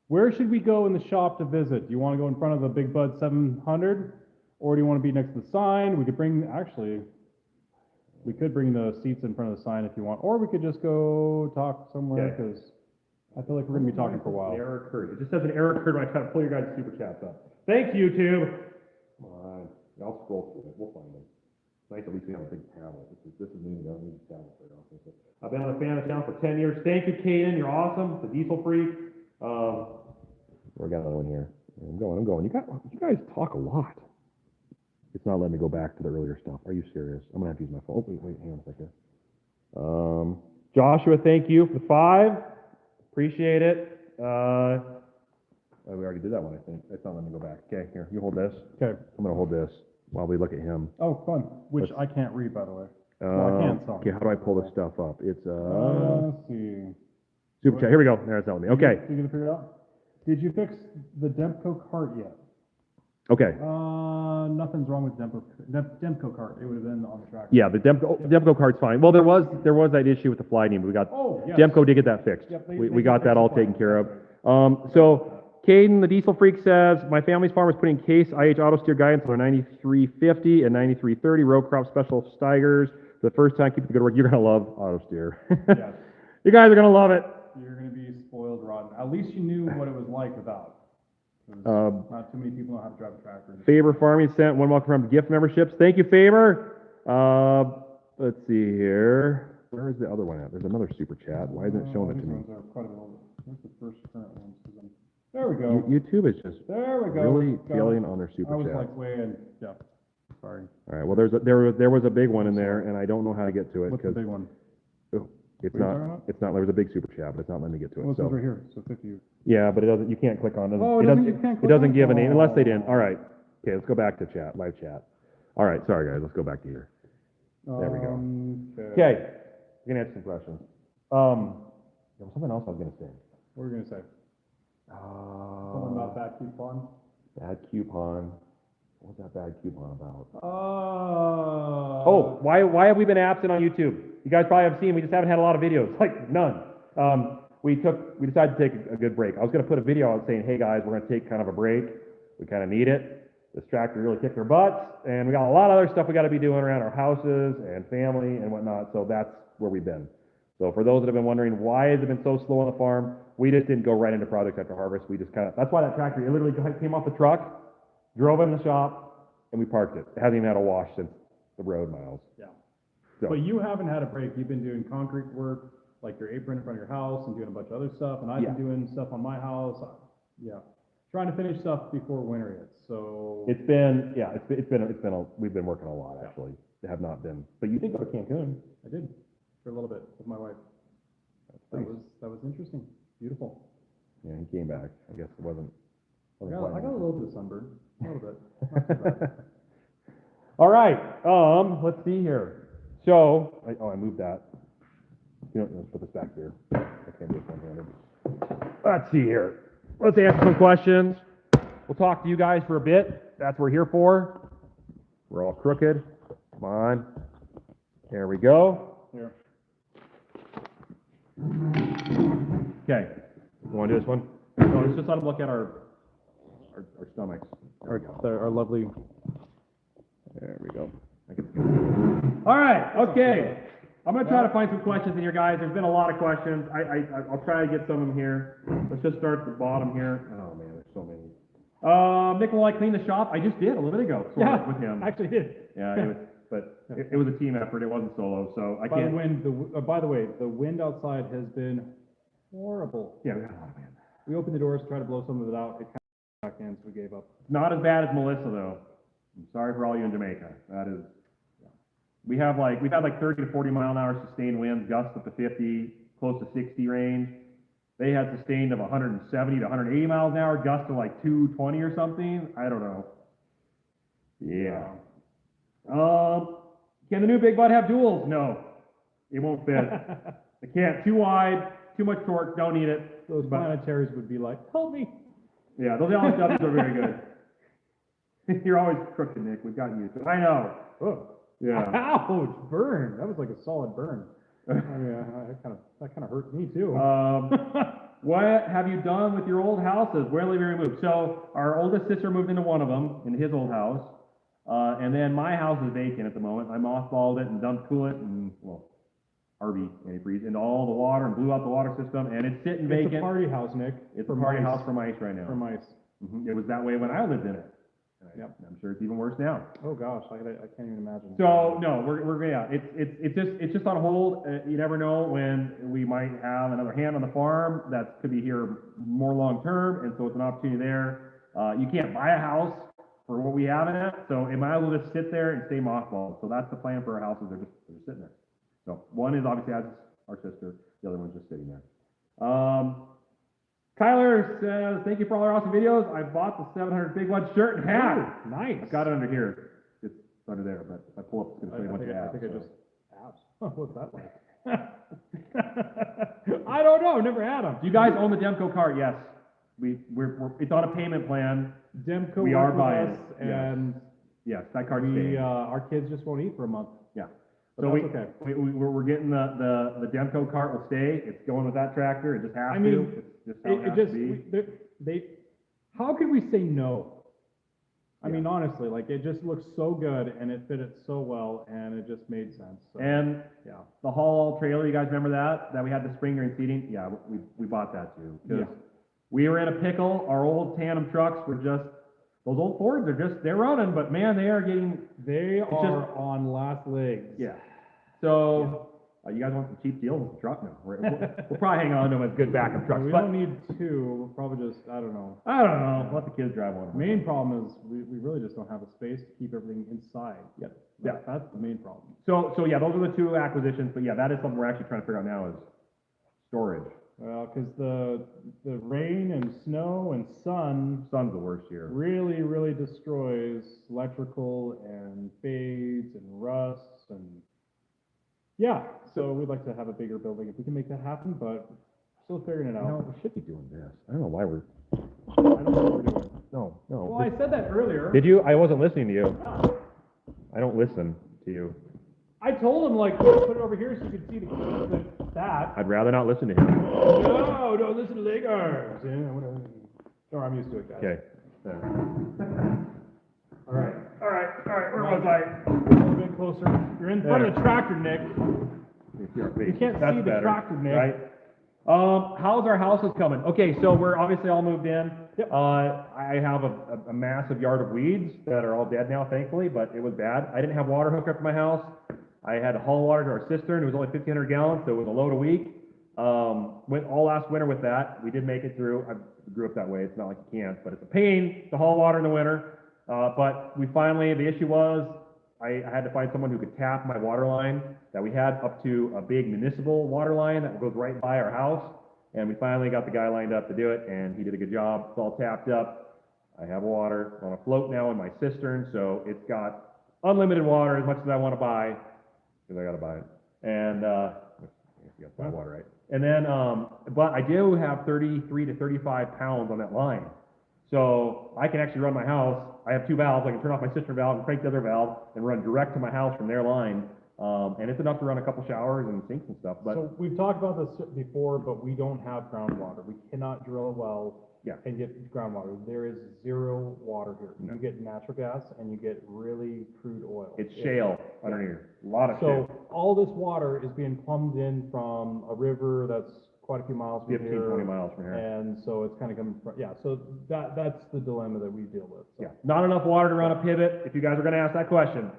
Where should we go in the shop to visit? Do you wanna go in front of the Big Bud 700? Or do you wanna be next to the sign? We could bring, actually, we could bring the seats in front of the sign if you want, or we could just go talk somewhere, Okay. cause I feel like we're gonna be talking for a An while. error occurred. It just says an error occurred when I try to pull your guys' super chats up. Thanks, YouTube. Come on, I'll scroll through it. We'll find them. It's nice at least we have a big tablet. This is new. I don't need a tablet very often. So, I've been a fan of the channel for 10 years. Thank you, Caden. You're awesome. The Diesel Freak. We got another one here. I'm going. You guys talk a lot. It's not letting me go back to the earlier stuff. Are you serious? I'm gonna have to use my phone. Oh, wait, hang on a second. Joshua, thank you for the 5. Appreciate it. We already did that one, I think. It's not letting me go back. Okay, here, you hold this. Okay. I'm gonna hold this while we look at him. Oh, fun. Which I can't read, by the way. Well, I can, so. Okay, how do I pull this stuff up? It's, Let's see. super chat. Here we go. There, it's telling me. Okay, You gonna figure it out? Did you fix the Demco cart yet? okay. Nothing's wrong with Demco cart. It would have been on the track. Yeah, the Demco card's fine. Well, there was that issue with the fly name, but we got, Oh, yes. Demco did get that fixed. Yep, We got that all taken care of. So, Caden, the Diesel Freak says, my family's farm is putting case IH auto steer guidance on their 9350 and 9330 row crop special Steigers. For the first time, keep up the good work. You're gonna love auto steer. Yes. You guys are gonna love it. You're gonna be spoiled rotten. At least you knew what it was like without. Not too many people know how to drive a tractor. Favor Farming sent one welcome from gift memberships. Thank you, Favor. Let's see here. Where is the other one at? There's another super chat. Why isn't it showing it to me? Where's the first current one? There we go. YouTube is just There we go. really Got failing it. on their I super was chat. like way in, yeah, sorry. All right, well, there was a big one in there, and I don't know how to get to it, What's the because big one? it's What are you not, talking about? it's not, there was a big super chat, but it's not letting me get to Well, it, it says so. right here, so 50. Yeah, but it doesn't, you can't click on it. Oh, it doesn't- you can't It click doesn't on it? give a name, unless they didn't. Oh. All right, okay, let's go back to chat, live chat. All right, sorry, guys, let's go back to here. There we go. Okay, we can answer some questions. There was something else I was gonna say. What were you gonna say? Something about that coupon? Bad coupon. What's that bad coupon about? Oh. Oh, why have we been absent on YouTube? You guys probably have seen, we just haven't had a lot of videos, like none. We decided to take a good break. I was gonna put a video out saying, hey guys, we're gonna take kind of a break. We kind of need it. This tractor really kicked our butts, and we got a lot of other stuff we gotta be doing around our houses and family and whatnot, so that's where we've been. So for those that have been wondering, why has it been so slow on the farm? We just didn't go right into projects after harvest. We just kind of, that's why that tractor, it literally came off the truck, drove it in the shop, and we parked it. It hasn't even had a wash since the road miles. Yeah. So- But you haven't had a break. You've been doing concrete work, like your apron in front of your house, and doing a bunch of other stuff, and I've Yeah. been doing stuff on my house. Yeah. Trying to finish stuff before winter hits, so. It's been, yeah, we've been working a lot, actually. They have not been, but you did go to Cancun. I did, for a little bit with my wife. That was interesting, beautiful. Yeah, he came back. I guess it wasn't. I got a little bit of sunburn, a little bit. Not too bad. All right, let's see here. So, I moved that. You know, let's put this back here. I can't do it one-handed. Let's see here. Let's answer some questions. We'll talk to you guys for a bit. That's what we're here for. We're all crooked. Come on. There we go. Here. Okay. You want to do this one? No, let's just let them look at our stomachs. There we go. Our lovely. There we go. All right, okay. I'm gonna try to find some questions in here, guys. There's been a lot of questions. I'll try to get some of them here. Let's just start at the bottom here. Oh, man, there's so many. Nikolai cleaned the shop. I just did a little bit ago, sort of, with him. Actually did. Yeah, it was, but it was a team effort. It wasn't solo, so I By the can't. wind, by the way, the wind outside has been horrible. Yeah, we got a lot of wind. We opened the doors to try to blow some of it out. It kind of back in, so we gave up. Not as bad as Melissa, though. I'm sorry for all you in Jamaica. That is, we've had like 30 to 40 mile an hour sustained winds, gusts up to 50, close to 60 range. They had sustained of 170 to 180 miles an hour, gusts to like 220 or something. I don't know. Yeah. Can the new Big Bud have duals? No, it won't fit. It can't. Too wide, too much torque. Don't need it. Those But- planetaries would be like, help me. Yeah, those LSWs are very good. You're always crooked, Nick. We've gotten used to it. I know. Oh. Yeah. Ouch, burn. That was like a solid burn. I mean, that kind of hurt me too. What have you done with your old houses? Where have you removed? So our oldest sister moved into one of them, into his old house. And then my house is vacant at the moment. I mothballed it and dumped coolant and, well, RV antifreeze into all the water and blew out the water system, and it's sitting It's a vacant. party house, Nick. It's a for party mice. house for mice right now. For mice. It was that way when I lived in it. Yep. I'm sure it's even worse now. Oh gosh, I can't even imagine. So no, we're yeah, it's just on hold. You never know when we might have another hand on the farm that could be here more long term, and so it's an opportunity there. You can't buy a house for what we have in it, so it might as well just sit there and stay mothballed. So that's the plan for our houses. They're just sitting there. So one is obviously as our sister, the other one's just sitting there. Kyler says, thank you for all our awesome videos. I bought the 700 Big One shirt and hat. Ooh, nice. I've got it under here. It's under there, but if I pull up, it's gonna show you a bunch of I apps. think I so. just abs. Oh, what's that like? I don't know. Never had them. Do you guys own the Demco cart? Yes. We're it's on a payment plan. Demco We are worked with buying us, it, yes. and Yes, that cart's we staying. our kids just won't eat for a month. Yeah. But So that's okay. we're getting the Demco cart will stay. It's going with that tractor. It just has I mean, to. It's just how it, It has just to be. they how could we say no? I Yeah. mean, honestly, like it just looks so good and it fitted so well and it just made sense. So, And yeah, the haul trailer, you guys remember that we had the spring during seating? Yeah, we bought that too. 'Cause Yeah. We were in a pickle. Our old tandem trucks were just, those old Fords are just, they're running, but man, they are getting, They just- are on last legs. yeah. So, you guys want some cheap deals with the truck? No, we'll probably hang on to them as good backup trucks, We but don't need two, we'll probably just, I don't know. I don't know, let the kids drive one. Main problem is, we really just don't have a space to keep everything inside. Yep. Yeah. That's the main problem. So yeah, those are the two acquisitions, but yeah, that is something we're actually trying to figure out now is storage. Well, because the rain and snow and sun Sun's the worst here. really, really destroys electrical and fades and rusts and, yeah, so we'd like to have a bigger building if we can make that happen, but still figuring it You out. know, we should be doing this. I don't know why we're, I don't know what we're doing. no. Well, I said that earlier. Did you? I wasn't listening to you. I don't listen to you. I told him, like, put it over here so you could see that. I'd rather not listen to him. No, don't listen to leg arms. Yeah, whatever. No, I'm used to it, guys. Okay. All right. Where was I? A little bit closer. You're in front of the tractor, Nick. You can't see the tractor, Nick. Right? How's our houses coming? Okay, so we're obviously all moved in. Yep. I have a massive yard of weeds that are all dead now, thankfully, but it was bad. I didn't have water hooked up to my house. I had to haul water to our cistern. It was only 1,500 gallons, so it was a load a week. Went all last winter with that. We did make it through. I grew up that way. It's not like you can't, but it's a pain to haul water in the winter. But we finally, the issue was, I had to find someone who could tap my water line that we had up to a big municipal water line that goes right by our house. And we finally got the guy lined up to do it, and he did a good job. It's all tapped up. I have water on a float now in my cistern, so it's got unlimited water, as much as I want to buy, because I got to buy it. And, you got to buy water, right? And then, but I do have 33 to 35 pounds on that line. So I can actually run my house. I have two valves. I can turn off my cistern valve and crank the other valve and run direct to my house from their line. And it's enough to run a couple showers and sinks and stuff, but So we've talked about this before, but we don't have groundwater. We cannot drill a well Yeah. and get groundwater. There is zero water here. No. You get natural gas and you get really crude oil. it's shale underneath. A lot of shale. So all this water is being plumbed in from a river that's quite a few miles from 15, here. 20 miles from here. And so it's kind of coming from, yeah, so that's the dilemma that we deal with. So. Yeah, not enough water to run a pivot. If you guys are gonna ask that question,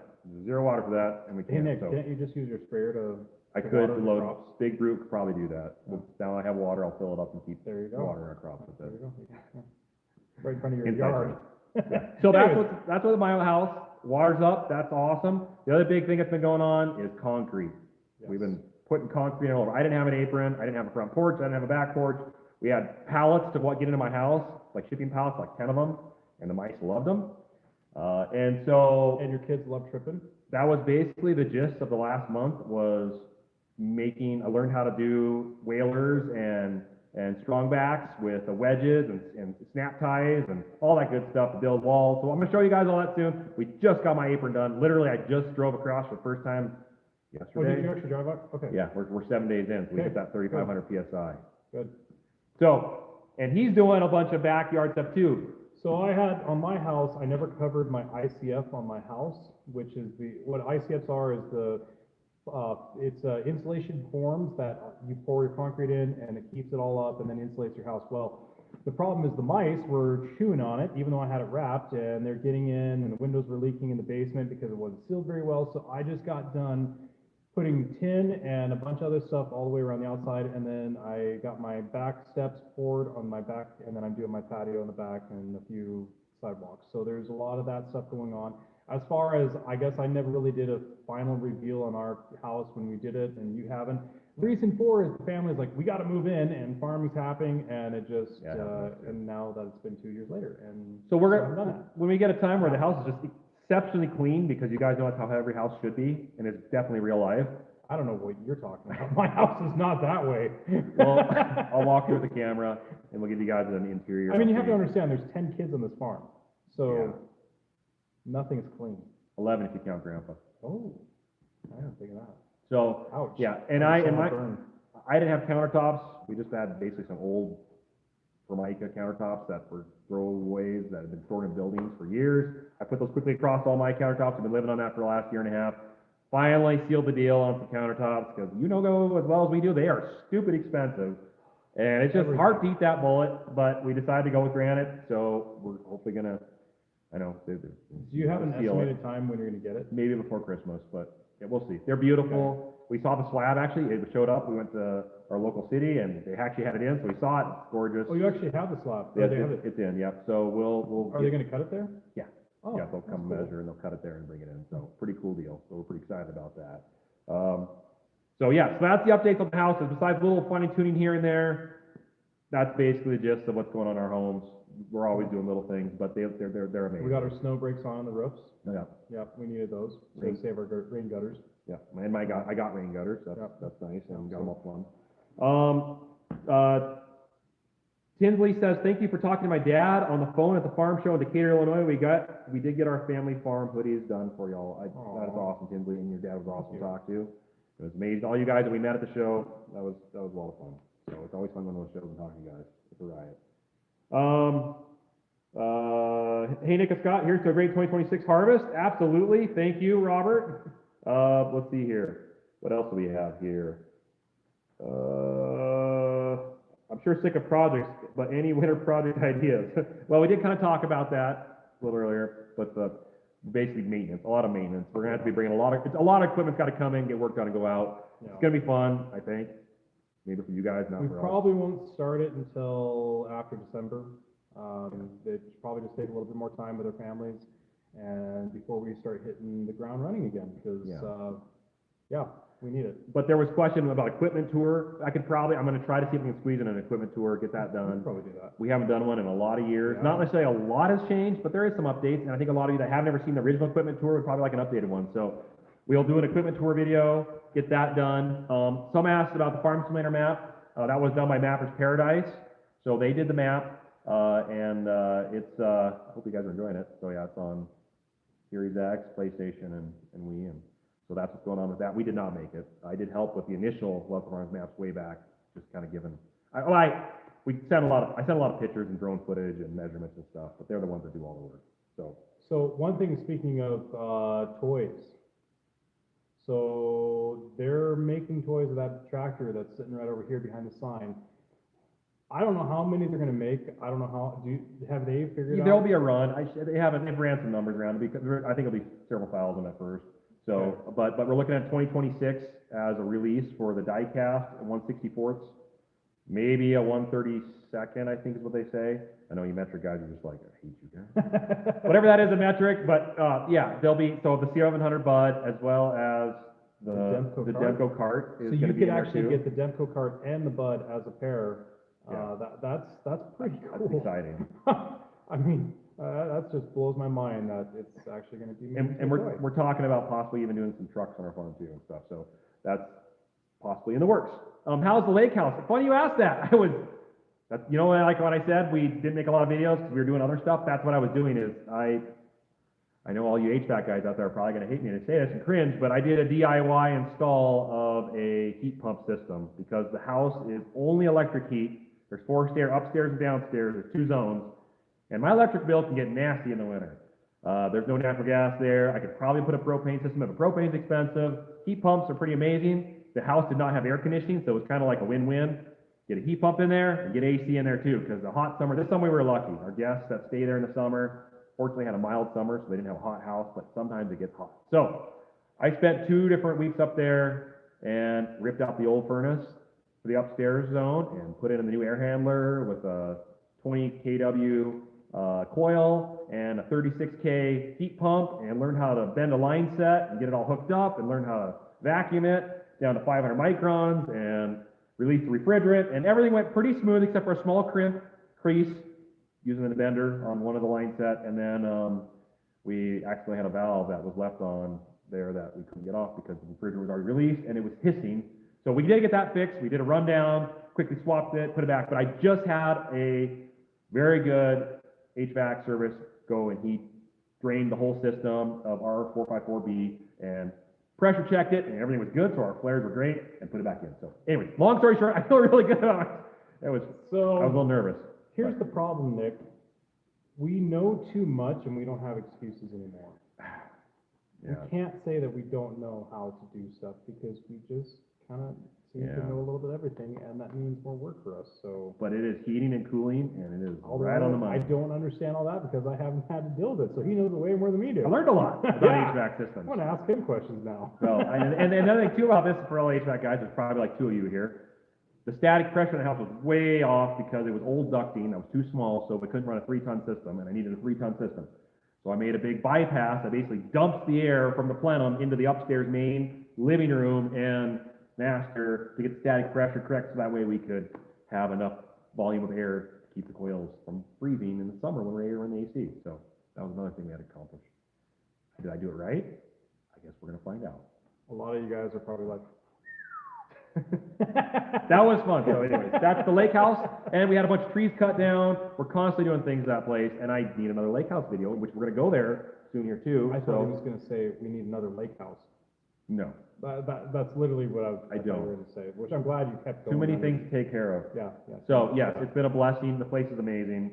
zero water for that, and we Hey can't, Nick, so. can't you just use your sprayer to? I to could water the load, crops? big group could probably do that. Yeah. Now I have water, I'll fill it up and keep There you go. water in our crops with There it. you go. Yeah. Right in front of your Inside yard. So Anyways, that's what my house, water's up, that's awesome. The other big thing that's been going on is concrete. We've yes. been putting concrete all over. I didn't have an apron, I didn't have a front porch, I didn't have a back porch. We had pallets to get into my house, like shipping pallets, like 10 of them, and the mice loved them. And so And your kids love tripping? that was basically the gist of the last month was I learned how to do whalers and strongbacks with the wedges and snap ties and all that good stuff to build walls. So I'm gonna show you guys all that soon. We just got my apron done. Literally, I just drove across for the first time Oh, yesterday. did you actually drive up? Okay. Yeah, we're 7 days in, so we Okay, hit that 3,500 PSI. Good. So, and he's doing a bunch of backyard stuff too. So I had, on my house, I never covered my ICF on my house, which is what ICFs are is it's insulation forms that you pour your concrete in and it keeps it all up and then insulates your house. Well, the problem is the mice were chewing on it, even though I had it wrapped, and they're getting in and the windows were leaking in the basement because it wasn't sealed very well. So I just got done putting tin and a bunch of other stuff all the way around the outside, and then I got my back steps poured on my back, and then I'm doing my patio in the back and a few sidewalks. So there's a lot of that stuff going on. As far as, I guess I never really did a final reveal on our house when we did it, and you haven't. Reason for is the family's like, we gotta move in, and farming's happening, and it just, Yeah. and now that it's been 2 years later, and. So we're I'm done gonna, it. when we get a time where the house is just exceptionally clean, because you guys know that's how every house should be, and it's definitely real life. I don't know what you're talking about. My house is not that way. Well, I'll walk you with the camera, and we'll give you guys an interior. I mean, you have to update. understand, there's 10 kids on this farm, so Yeah. nothing's clean. 11 if you count grandpa. Oh, I didn't think of that. So, Ouch. yeah, I and just saw it burn. I didn't have countertops. We just had basically some old Formica countertops that were throwaways that had been stored in buildings for years. I put those quickly across all my countertops. I've been living on that for the last year and a half. Finally sealed the deal on some countertops because you know as well as we do, they are stupid expensive. And it's just Everything. hard to eat that bullet, but we decided to go with granite, so we're hopefully gonna, I know, Do you have an seal it. estimated time when you're gonna get it? Maybe before Christmas, but yeah, we'll see. They're beautiful. We saw the slab actually, it showed up, we went to our local city and they actually had it in, so we saw it, it's gorgeous. Oh, you actually have the slab? Yeah, Oh, they have it. it's in, yep, so we'll. Are they gonna cut it there? Yeah. Oh, Yeah, they'll that's come cool. measure and they'll cut it there and bring it in, so pretty cool deal, so we're pretty excited about that. So yeah, so that's the updates on the houses, besides a little fine tuning here and there, that's basically the gist of what's going on in our homes. We're always doing little things, but they're amazing. We got our snow brakes on the roofs. Yeah, Yep, we needed those, so Rain- save our rain gutters. yeah, and I got rain gutters, Yep. that's nice, and got them all plumb. Tinsley says, thank you for talking to my dad on the phone at the farm show in Decatur, Illinois. We did get our family farm hoodies done for y'all. That is Aw. awesome, Tinsley, and your dad was awesome to you. talk to. It was amazing. All you guys that we met at the show, that was a lot of fun. So it's always fun when those shows and talking to you guys. It's a riot. Hey, Nick and Scott, here's to a great 2026 harvest. Absolutely. Thank you, Robert. Let's see here. What else do we have here? I'm sure sick of projects, but any winter project ideas? Well, we did kind of talk about that a little earlier, but basically maintenance, a lot of maintenance. We're gonna have to be bringing a lot of equipment's got to come in, get work done, and go out. Yeah. It's gonna be fun, I think. Maybe for you guys, not We for us. probably won't start it until after December. They should probably just take a little bit more time with their families and before we start hitting the ground running again, because, Yeah. yeah, we need it. But there was question about equipment tour. I'm gonna try to see if we can squeeze in an equipment tour, get that We'll done. probably do that. We haven't done one in a lot of years. Yeah. Not necessarily a lot has changed, but there is some updates, and I think a lot of you that have never seen the original equipment tour would probably like an updated one. So we'll do an equipment tour video, get that done. Some asked about the Farm Simulator map. That was done by Mappers Paradise. So they did the map, and it's, I hope you guys are enjoying it. So yeah, it's on Series X, PlayStation, and Wii, and so that's what's going on with that. We did not make it. I did help with the initial Welcome Farms maps way back, just kind of given, I sent a lot of pictures and drone footage and measurements and stuff, but they're the ones that do all the work, so. So one thing, speaking of toys, so they're making toys of that tractor that's sitting right over here behind the sign. I don't know how many they're gonna make. I don't know how, have they figured out? There'll be a run. They've ran some numbers around because I think it'll be several thousand at first. So, Okay. but we're looking at 2026 as a release for the die-cast 1/64ths, maybe a 1/32nd, I think is what they say. I know you metric guys are just like, I hate you guys. Whatever that is a metric, but, yeah, there'll be, so the C1100 Bud as well as the Demco cart? Demco cart So is you gonna be could in there actually too. get the Demco cart and the Bud as a pair. Yeah. That's pretty That's cool. exciting. I mean, that just blows my mind that it's actually gonna be made And into a toy. we're talking about possibly even doing some trucks on our farm too and stuff, so that's possibly in the works. How's the lake house? Funny you asked that. You know, like what I said, we didn't make a lot of videos because we were doing other stuff. That's what I was doing is I know all you HVAC guys out there are probably gonna hate me to say this and cringe, but I did a DIY install of a heat pump system because the house is only electric heat. There's 4 upstairs and downstairs, there's 2 zones, and my electric bill can get nasty in the winter. There's no natural gas there. I could probably put a propane system, but propane's expensive. Heat pumps are pretty amazing. The house did not have air conditioning, so it was kind of like a win-win. Get a heat pump in there and get AC in there too, because the hot summer, this summer we were lucky. Our guests that stay there in the summer, fortunately had a mild summer, so they didn't have a hot house, but sometimes it gets hot. So I spent 2 different weeks up there and ripped out the old furnace for the upstairs zone and put it in the new air handler with a 20 kW coil and a 36K heat pump, and learned how to bend a line set and get it all hooked up, and learned how to vacuum it down to 500 microns and release the refrigerant, and everything went pretty smooth except for a small crease using the bender on one of the line set, and then we actually had a valve that was left on there that we couldn't get off because the refrigerant was already released and it was hissing. So we did get that fixed. We did a rundown, quickly swapped it, put it back, but I just had a very good HVAC service go, and he drained the whole system of our 454B and pressure checked it, and everything was good, so our flares were great, and put it back in. So anyway, long story short, I feel really good about it. I was a little nervous. Here's the problem, Nick. We know too much and we don't have excuses anymore. Yeah. We can't say that we don't know how to do stuff because we just kind of seem to Yeah. know a little bit of everything, and that means more work for us, so. But it is heating and cooling, and it is Although right on the I money. don't understand all that because I haven't had to deal with it, so he knows way more than we do. I learned a lot about Yeah. HVAC systems. I'm gonna ask him questions now. Well, and another thing too about this for all HVAC guys, there's probably like two of you here. The static pressure in the house was way off because it was old ducting, I was too small, so we couldn't run a 3-ton system, and I needed a 3-ton system. So I made a big bypass that basically dumps the air from the plenum into the upstairs main, living room, and master to get the static pressure correct, so that way we could have enough volume of air to keep the coils from freezing in the summer when we're in the AC. So that was another thing we had to accomplish. Did I do it right? I guess we're gonna find out. A lot of you guys are probably like, That was fun. So anyways, that's the lake house, and we had a bunch of trees cut down. We're constantly doing things at that place, and I need another lake house video, which we're gonna go there soon here too. I thought he was So, gonna say, we need another lake house. no, That's literally what I I thought you don't. were gonna say, which I'm glad you kept going. too many on. things to take care of. Yeah, yeah. So yes, it's been a blessing. The place is amazing.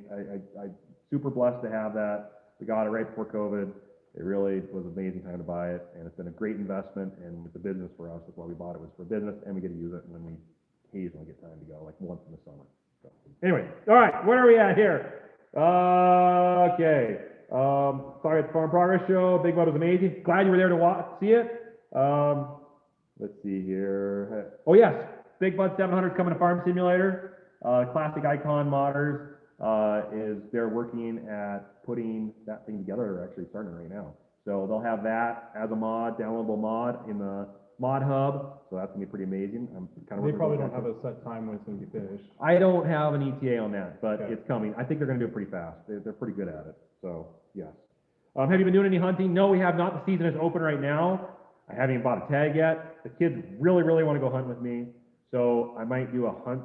I'm super blessed to have that. We got it right before COVID. It really was an amazing time to buy it, and it's been a great investment, and it's a business for us. That's why we bought it, was for business, and we get to use it when we occasionally get time to go, like once in the summer. So, anyway, all right, where are we at here? Okay. Sorry, it's Farm Progress Show. Big Bud was amazing. Glad you were there to see it. Let's see here. Oh yes, Big Bud 700 coming to Farm Simulator. Classic Icon Modders is they're working at putting that thing together. They're actually starting right now. So they'll have that as a mod, downloadable mod in the mod hub. So that's gonna be pretty amazing. I'm kind of They probably don't have a set time when it's gonna be finished. I don't have an ETA on that, but Okay. it's coming. I think they're gonna do it pretty fast. They're pretty good at it. So yes. Have you been doing any hunting? No, we have not. The season is open right now. I haven't even bought a tag yet. The kids really, really want to go hunt with me, so I might do a hunt.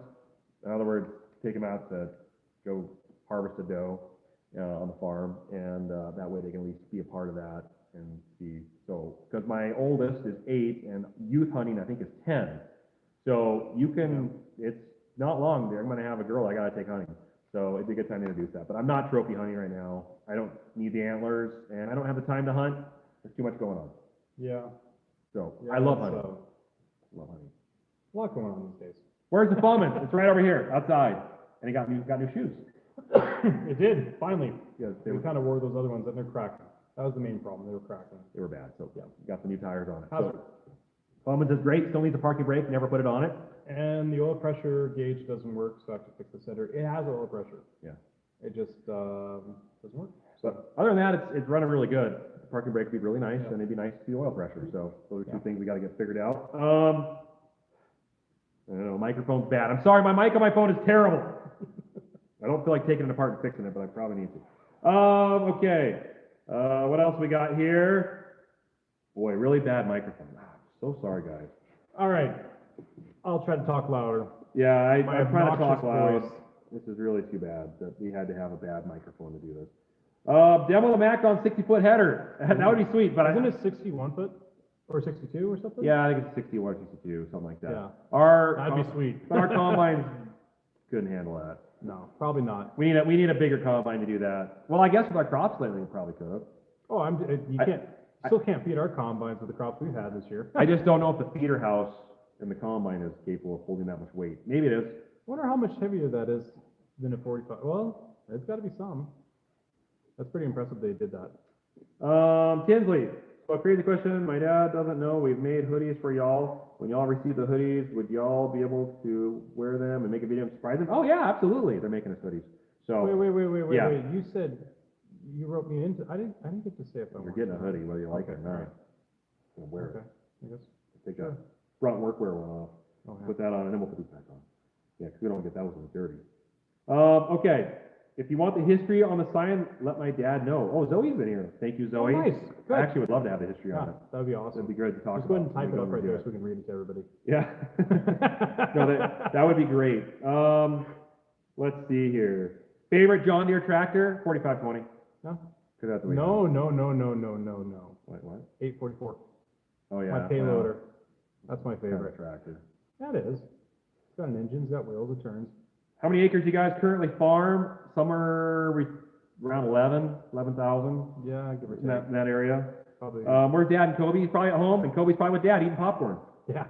In other words, take them out to go harvest a doe on the farm, and that way they can at least be a part of that and see. So, because my oldest is 8, and youth hunting I think is 10. So you can. It's not long there. I'm going to have a girl I got to take hunting. So it'd be a good time to introduce that. But I'm not trophy hunting right now. I don't need the antlers, and I don't have the time to hunt. There's too much going on. Yeah. So Yeah, I love it's, hunting. Love hunting. A lot going on these days. Where's the Fallman? It's right over here, outside. And he got new shoes. It did, finally. Yeah, they We were, kind of wore those other ones and they're cracking. That was the main problem, they were cracking. they were bad, so yeah, got the new tires on it. How's So Fallman's is great, still needs a parking brake, never put it on it. And the oil pressure gauge doesn't work, so I have to fix the center. It has oil pressure. Yeah. It just, doesn't work. But other than that, it's running really good. The parking brake would be really nice, Yeah. and it'd be nice to see the oil pressure. So those are two Yeah. things we gotta get figured out. I don't know, microphone's bad. I'm sorry, my mic on my phone is terrible. I don't feel like taking it apart and fixing it, but I probably need to. Okay. What else we got here? Boy, really bad microphone. Ah, so sorry, guys. All right, I'll try to talk louder. Yeah, I'm My trying to talk obnoxious loud. voice. This is really too bad that we had to have a bad microphone to do this. Demo the Mac on 60-foot header. That would be sweet, but Isn't it 61 foot or 62 or something? Yeah, I think it's 61 or 62, something like that. Yeah. Our, That'd be sweet. but our combines couldn't handle that. No, probably not. We need a bigger combine to do that. Well, I guess with our crops lately, we probably could have. Oh, you I- still can't feed our combines with the crops we've had this year. I just don't know if the feeder house in the combine is capable of holding that much weight. Maybe it is. Wonder how much heavier that is than a 45. Well, it's got to be some. That's pretty impressive they did that. Tinsley, so I created the question, my dad doesn't know, we've made hoodies for y'all. When y'all receive the hoodies, would y'all be able to wear them and make a video and surprise them? Oh yeah, absolutely, they're making us hoodies. So, Wait. yeah. You said you wrote me into. I didn't get to say if I you're wanted getting a to. hoodie, whether you like it or Okay, not. alright. We'll wear Okay, it. I guess. Take a front workwear one off, Oh, yeah. put that on, and then we'll put these back on. Yeah, because we don't get those ones dirty. Okay, if you want the history on the sign, let my dad know. Oh, Zoe's been here. Thank you, Zoe. Oh, nice. Good. I actually would love to have the history Yeah, on it. that'd be It'd awesome. be great to talk Just go about. ahead and type it up right Do there it. so we can read it to everybody. Yeah. No, that would be great. Let's see here. Favorite John Deere tractor? 4520. No? 'Cause that's the way. No. What? 844. Oh, yeah. My payloader. That's my Favorite favorite. tractor. That is. It's got an engine, it's got wheels, it turns. How many acres you guys currently farm? Somewhere around 11,000 Yeah, give or take. in that area. Probably. Where's Dad and Kobe? He's probably at home, and Kobe's probably with Dad eating popcorn. Yeah.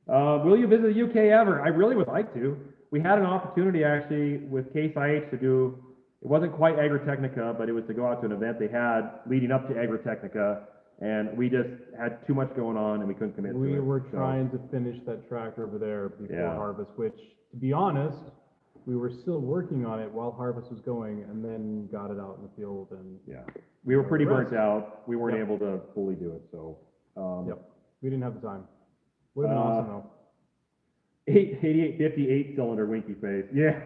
Will you visit the UK ever? I really would like to. We had an opportunity actually with Case IH to do, it wasn't quite Agritechnica, but it was to go out to an event they had leading up to Agritechnica, and we just had too much going on and we couldn't commit to it. We were So, trying to finish that tractor over there before Yeah. harvest, which, to be honest, we were still working on it while harvest was going, and then got it out in the field, and, Yeah, we were pretty burnt Rest. out. We weren't Yep. able to fully do it, so. yep, we didn't have the time. Would've been awesome, though. 8850 cylinder winky face. Yeah.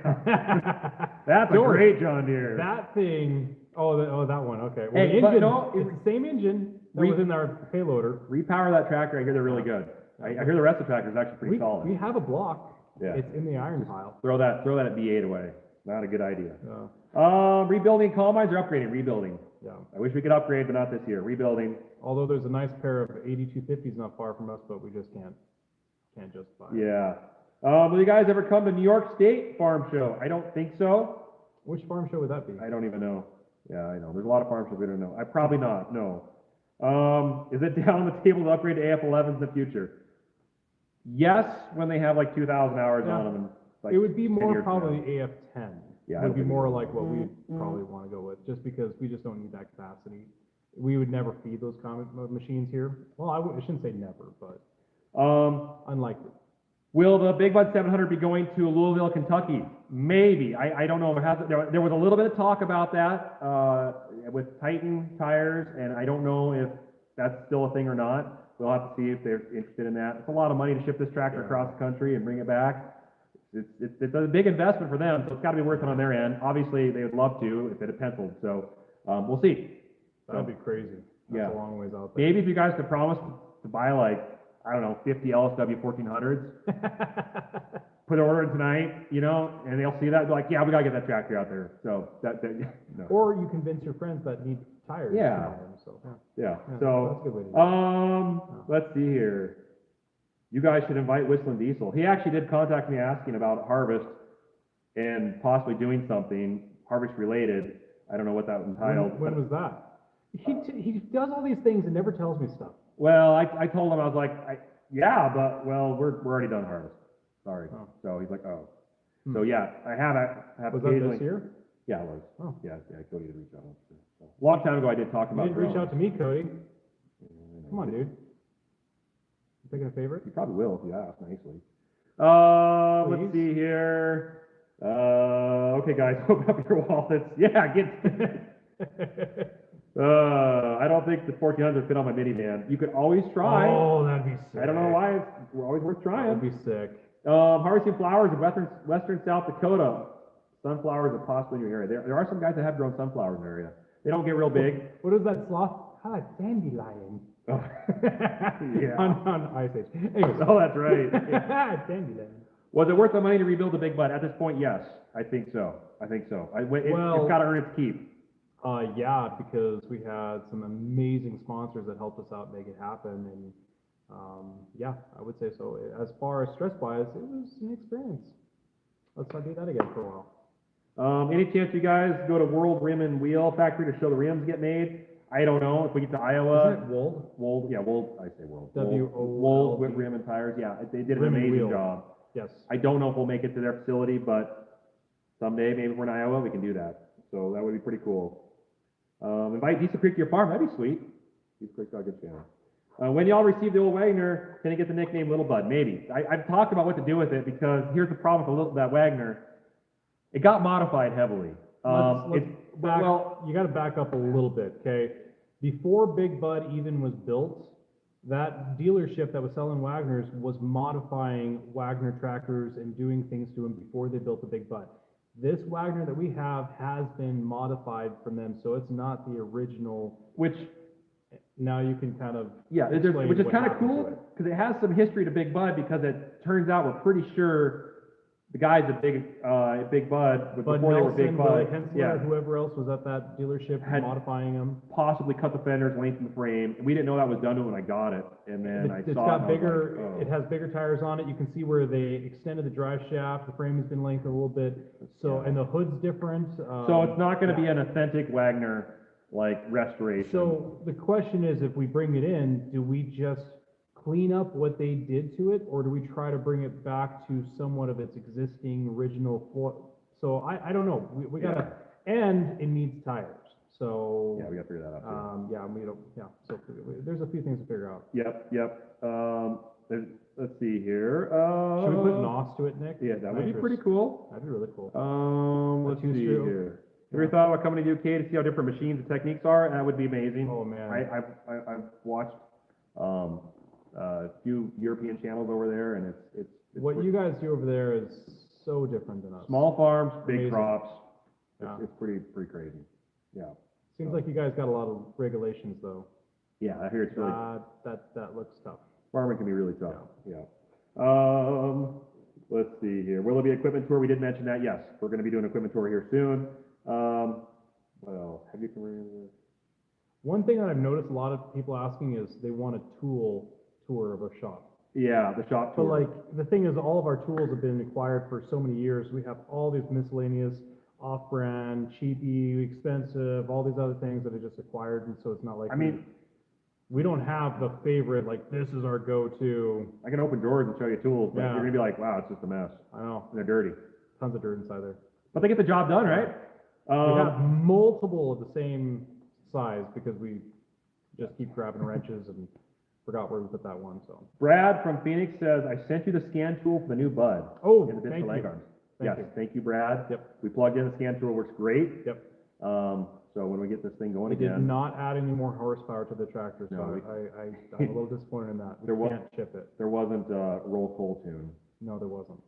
That's a George, great John Deere. That thing, that one, okay. Well, Hey, the but engine, no, it's the same engine that Re- was in our payloader. Repower that tractor, I hear they're really good. I hear the rest of the tractor is actually pretty We solid. have a block. Yeah. It's in the iron pile. Throw that at V8 away. Not a good idea. Yeah, Rebuilding combines or upgrading? Rebuilding. yeah. I wish we could upgrade, but not this year. Rebuilding. Although there's a nice pair of 8250s not far from us, but we just can't justify it. Yeah. Will you guys ever come to New York State Farm Show? I don't think so. Which farm show would that be? I don't even know. Yeah, I know. There's a lot of farm shows we don't know. I probably not, no. Is it down on the table to upgrade to AF11s in the future? Yes, when they have like 2,000 hours Yeah. on them. And like It would be 10 more years from now. probably AF10. Yeah, I Would don't be think more so. like what we probably want to go with, just because we just don't need that capacity. We would never feed those machines here. Well, I shouldn't say never, but unlikely. Will the Big Bud 700 be going to Louisville, Kentucky? Maybe. I don't know. There was a little bit of talk about that with Titan tires, and I don't know if that's still a thing or not. We'll have to see if they're interested in that. It's a lot of money to ship this tractor Yeah. across the country and bring it back. It's a big investment for them, so it's got to be worth it on their end. Obviously, they would love to if it had penciled, so we'll see. That'd be crazy. That's Yeah. a long ways out there. Maybe if you guys could promise to buy like, I don't know, 50 LSW 1400s, put an order in tonight, you know, and they'll see that, and be like, yeah, we gotta get that tractor out there. So no. Or you convince your friends that need tires. Yeah. to buy them, so, yeah. Yeah, Yeah, that's a so, good way to do it. let's see here. You guys should invite Whistling Diesel. He actually did contact me asking about harvest and possibly doing something harvest related. I don't know what that was entitled. When was that? He does all these things and never tells me stuff. Well, I told him, I was like, yeah, but, well, we're already done harvest. Sorry. Oh. So he's like, oh. Hmm. So yeah, I have Was that occasionally. this year? Yeah, it was. Oh. Yeah, Cody did reach out. So, a long time ago, I did talk You about didn't reach drones. out to me, Cody. Yeah, Come on, dude. You picking a favorite? You probably will if you ask nicely. Let's Please? see here. Okay, guys, open up your wallets. Yeah, I don't think the 1400 fit on my minivan. You could always try. Oh, that'd be sick. I don't know why. It's always worth That trying. would be sick. Harvesting flowers in western South Dakota. Sunflowers are possibly in your area. There are some guys that have grown sunflowers in the area. They don't get real big. What is that sloth? Dandelion. Oh. Yeah. on Ice Age. Anyways. Oh, that's right. Dandelion. Was it worth the money to rebuild the Big Bud? At this point, yes. I think so. It's Well- got to earn its keep. Yeah, because we had some amazing sponsors that helped us out make it happen, and yeah, I would say so. As far as stress-wise, it was an experience. Let's not do that again for a while. Any chance you guys go to World Rim and Wheel Factory to show the rims get made? I don't know. If we get to Iowa, Isn't it Wold? Wold, I say Wold. W-O-L-D. Wold with rim and tires, yeah. They did an Rim and amazing Wheel. job. Yes. I don't know if we'll make it to their facility, but someday, maybe if we're in Iowa, we can do that. So that would be pretty cool. Invite Diesel Creek to your farm, that'd be sweet. Diesel Creek's got a good channel. When y'all receive the old Wagner, can it get the nickname Little Bud? Maybe. I've talked about what to do with it, because here's the problem with that Wagner. It got modified heavily. Let's you gotta back up a little bit, okay? Before Big Bud even was built, that dealership that was selling Wagners was modifying Wagner tractors and doing things to them before they built the Big Bud. This Wagner that we have has been modified from them, so it's not the original. Which, Now you can kind of yeah, explain which is what kind of happened to cool, it. because it has some history to Big Bud, because it turns out we're pretty sure the guys at Big Bud, Bud before they were Big Nelson, Willie Bud, Hensler, yeah, whoever else was at that dealership Had- modifying them. possibly cut the fenders, lengthened the frame, and we didn't know that was done to it when I got it, and then I It's saw it. got and I was bigger, like, oh. it has bigger tires on it. You can see where they extended the drive shaft. The frame has been lengthened a little bit. So, Yeah. and the hood's different. So it's not gonna be yeah. an authentic Wagner, like, restoration. So the question is, if we bring it in, do we just clean up what they did to it, or do we try to bring it back to somewhat of its existing original so I don't know, we gotta, and it needs tires, so. Yeah, we gotta figure that out too. Yeah, we don't, yeah, so there's a few things to figure out. Yep. Let's see here. Should we put NOS to it, Nick? Yeah, that would be Nitrous. pretty cool. That'd be really cool. Let's two see screw? here. Have you ever thought about coming to the UK to see how different machines and techniques are? That would be amazing. Oh, man. I've watched, a few European channels over there, and it's What you guys do over there is so different than us. small farms, big Amazing. crops. Yeah. It's pretty crazy. Yeah. Seems like you guys got a lot of regulations, though. Yeah, I hear it's really, That looks tough. farming can be really tough. Yeah. Let's see here. Will there be equipment tour? We did mention that. Yes, we're gonna be doing an equipment tour here soon. Well, have you One thing that I've noticed a lot of people asking is they want a tool tour of a shop. Yeah, the shop So tour. like, the thing is, all of our tools have been acquired for so many years. We have all these miscellaneous off-brand, cheapy, expensive, all these other things that are just acquired, and so it's not like. I mean, We don't have the favorite, like, this is our go-to. I can open drawers and show you tools, but Yeah. you're gonna be like, wow, it's just a mess. I know, And they're dirty. tons of dirt inside there. But they get the job done, right? We have multiple of the same size because we just keep grabbing wrenches and forgot where we put that one, so. Brad from Phoenix says, I sent you the scan tool for the new bud. Oh, in the bits thank for leg you. arms. Thank Yes, you. thank you, Brad. Yep. We plugged in the scan tool, works great. Yep. So when we get this thing going We did again, not add any more horsepower to the tractor, so No, we- I'm a little disappointed in that. There We was- can't ship it. there wasn't a roll call tune, No, there wasn't.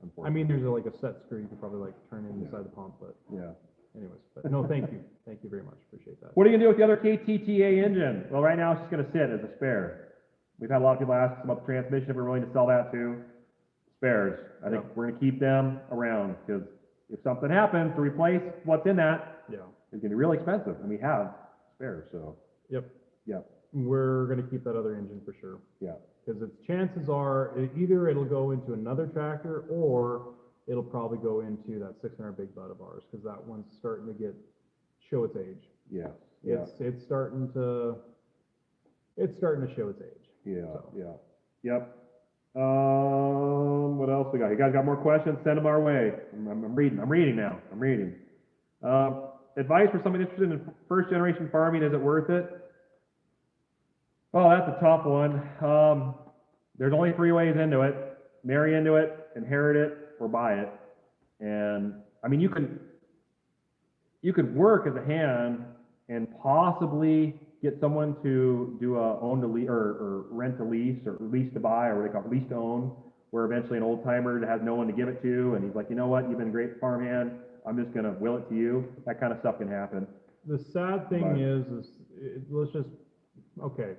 I unfortunately. mean, there's like a set screw you could probably like turn inside the pump, but Yeah. anyways, but no, thank you. Thank you very much. Appreciate that. What are you gonna do with the other KTTA engine? Well, right now it's just gonna sit as a spare. We've had a lot of people ask us about the transmission, if we're willing to sell that too. Spares. I think Yeah. we're gonna keep them around, because if something happens to replace what's in that, Yeah. it's gonna be really expensive, and we have spares, so, Yep. yeah, We're gonna keep that other engine for sure. yeah. Because its chances are, either it'll go into another tractor, or it'll probably go into that 600 Big Bud of ours, because that one's starting to show its age. Yeah, yeah, It's starting to show its age. yeah, So. yeah, yep. What else we got? You guys got more questions? Send them our way. I'm reading now. Advice for someone interested in first generation farming, is it worth it? Oh, that's a tough one. There's only three ways into it: marry into it, inherit it, or buy it. And I mean, you could work as a hand and possibly get someone to do a own to lease or rent to lease or lease to buy, or what they call it, lease to own, where eventually an old timer has no one to give it to, and he's like, you know what, you've been a great farmhand, I'm just gonna will it to you. That kind of stuff can happen. The sad thing But- let's just, okay.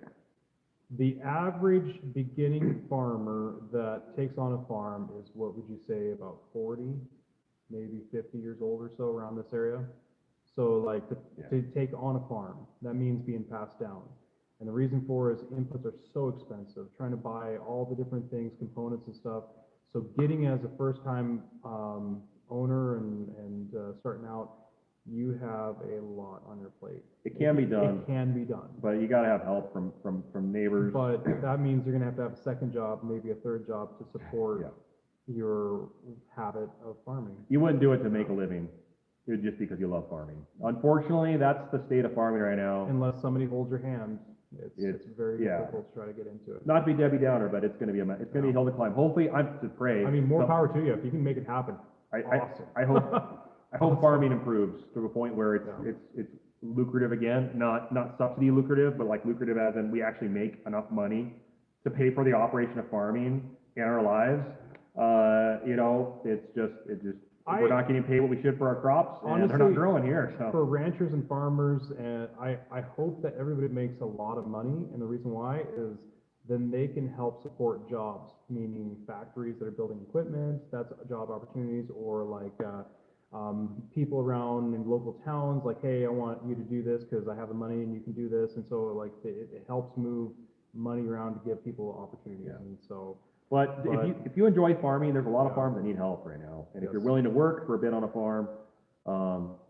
The average beginning farmer that takes on a farm is, what would you say, about 40, maybe 50 years old or so, around this area? So like, Yeah. to take on a farm, that means being passed down. And the reason for is inputs are so expensive, trying to buy all the different things, components and stuff. So getting as a first-time owner and starting out, you have a lot on your plate. It can be done, It can be done. but you gotta have help from neighbors. But that means you're gonna have to have a second job, maybe a third job to support Yeah. your habit of farming. You wouldn't do it to make a living. It would just because you love farming. Unfortunately, that's the state of farming right now. Unless somebody holds your hand, it's very yeah. difficult to try to get into it. Not to be Debbie Downer, but it's gonna be it's gonna be a hill to climb. Hopefully, I'm to pray. I mean, more some- power to you, if you can make it happen, I awesome. I hope farming improves to a point where Yeah. it's lucrative again, not subsidy lucrative, but like lucrative as in we actually make enough money to pay for the operation of farming in our lives. You know, we're not getting paid what we should for our crops, and they're not Honestly, growing here, so. For ranchers and farmers, and I hope that everybody makes a lot of money, and the reason why is then they can help support jobs, meaning factories that are building equipment, that's job opportunities, or like, people around in local towns, like, hey, I want you to do this because I have the money and you can do this, and so like, it helps move money around to give people opportunities, Yeah. and so. But if you enjoy farming, there's a lot of farms that need help right now. And if you're Yes. willing to work for a bit on a farm,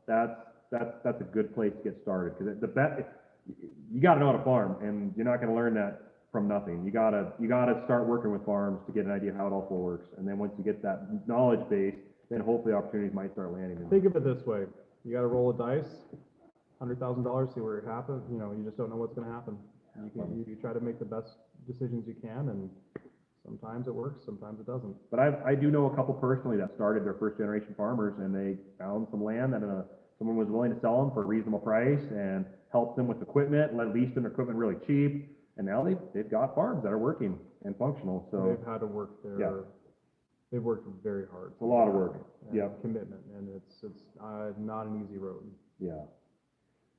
that's a good place to get started. Because you gotta know how to farm, and you're not gonna learn that from nothing. You gotta start working with farms to get an idea of how it all works. And then once you get that knowledge base, then hopefully opportunities might start landing. Think of it this way, you gotta roll a dice, $100,000, see where it happens, you know, you just don't know what's gonna happen. You try to make the best decisions you can, and sometimes it works, sometimes it doesn't. But I do know a couple personally that started their first generation farmers, and they found some land that someone was willing to sell them for a reasonable price and helped them with equipment, leased them equipment really cheap, and now they've got farms that are working and functional, so They've had to work Yeah. they've worked very hard. it's a lot of work. And Yeah. Commitment, and it's not an easy road. Yeah.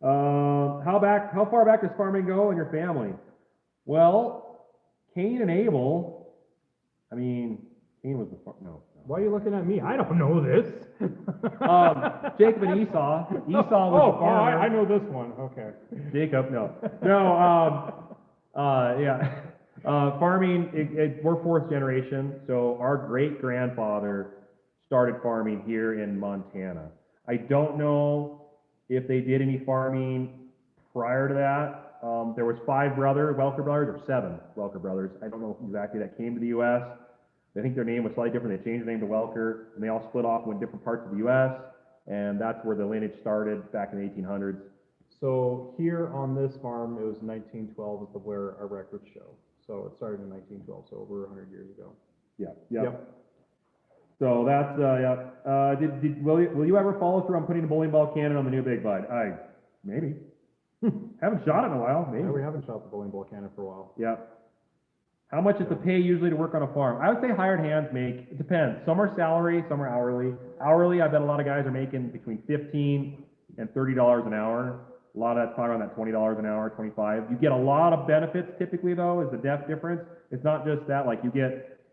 How far back does farming go in your family? Well, Cain and Abel, I mean, Cain was no. Why are you looking at me? I don't know this. Jacob and Esau. Esau was the farmer. I know this one, okay. Jacob, no. Yeah. Farming, we're fourth generation, so our great-grandfather started farming here in Montana. I don't know if they did any farming prior to that. There was 5 brothers, Welker brothers, or 7 Welker brothers. I don't know exactly that came to the U.S. I think their name was slightly different. They changed their name to Welker, and they all split off and went different parts of the U.S., and that's where the lineage started back in the 1800s. So here on this farm, it was 1912 is where our records show. So it started in 1912, so over 100 years ago. Yeah. Yep. So that's, will you ever follow through on putting a bowling ball cannon on the new Big Bud? Maybe. Haven't shot it in a while, maybe. No, we haven't shot the bowling ball cannon for a while. Yeah. How much is the pay usually to work on a farm? I would say hired hands it depends. Some are salary, some are hourly. Hourly, I bet a lot of guys are making between $15 and $30 an hour. A lot of that's probably around that $20 an hour, 25. You get a lot of benefits typically though, is the def difference. It's not just that, like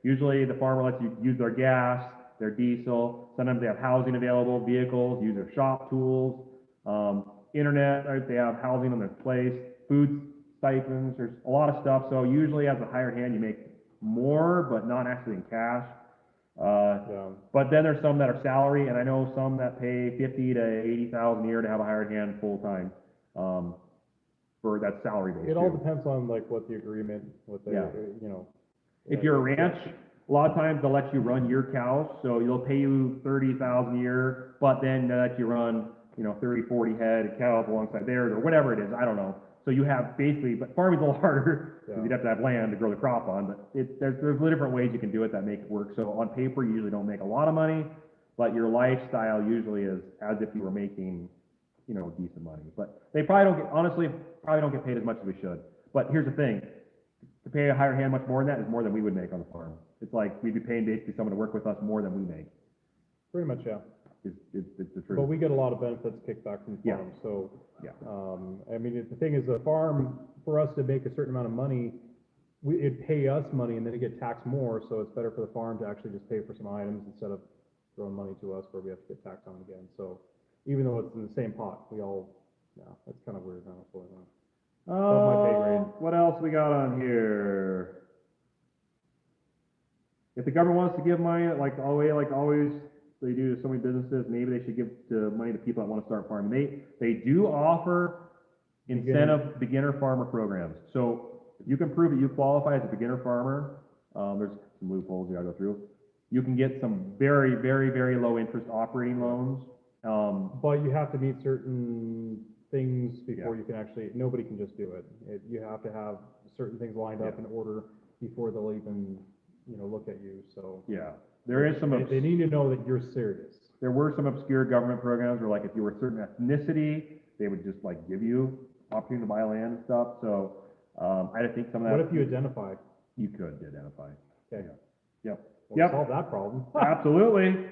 usually the farmer lets you use their gas, their diesel. Sometimes they have housing available, vehicles, use their shop tools, internet, right? They have housing on their place, food stipends, there's a lot of stuff. So usually as a hired hand, you make more, but not actually in cash. But then there's some that are salary, and I know some that pay $50,000 to $80,000 a year to have a hired hand full time. For that salary base. It all depends on like what the agreement, what they, Yeah. you know. If you're a ranch, a lot of times they'll let you run your cows, so they'll pay you $30,000 a year, but then they'll let you run, 30, 40 head of cows alongside theirs, or whatever it is, I don't know. So you have basically, but farming's a little harder, because Yeah. you'd have to have land to grow the crop on, but there's different ways you can do it that make it work. So on paper, you usually don't make a lot of money, but your lifestyle usually is as if you were making, decent money. But they honestly, probably don't get paid as much as we should. But here's the thing, to pay a hired hand much more than that is more than we would make on the farm. It's like we'd be paying basically someone to work with us more than we make. Pretty much, yeah. It's the truth. But we get a lot of benefits kicked back from the Yeah. farm, so. Yeah. I mean, the thing is, a farm, for us to make a certain amount of money, it'd pay us money and then it get taxed more, so it's better for the farm to actually just pay for some items instead of throwing money to us where we have to get taxed on again. So even though it's in the same pot, that's kind of weird how it's going on. Above my pay grade. What else we got on here? If the government wants to give money, like always, they do to so many businesses, maybe they should give money to people that want to start farming. They do offer incentive beginner farmer programs. So if you can prove that you qualify as a beginner farmer, there's some loopholes you gotta go through. You can get some very, very, very low interest operating loans. But you have to meet certain things before you can actually, nobody can just do it. You have to have certain things lined up in order before they'll even, look at you, so. Yeah, there is some. They need to know that you're serious. There were some obscure government programs where, like, if you were a certain ethnicity, they would just like give you opportunity to buy land and stuff. So I think some of that. What if you identify? You could identify. Okay. Yep. Well, Yep. solve that problem. Absolutely.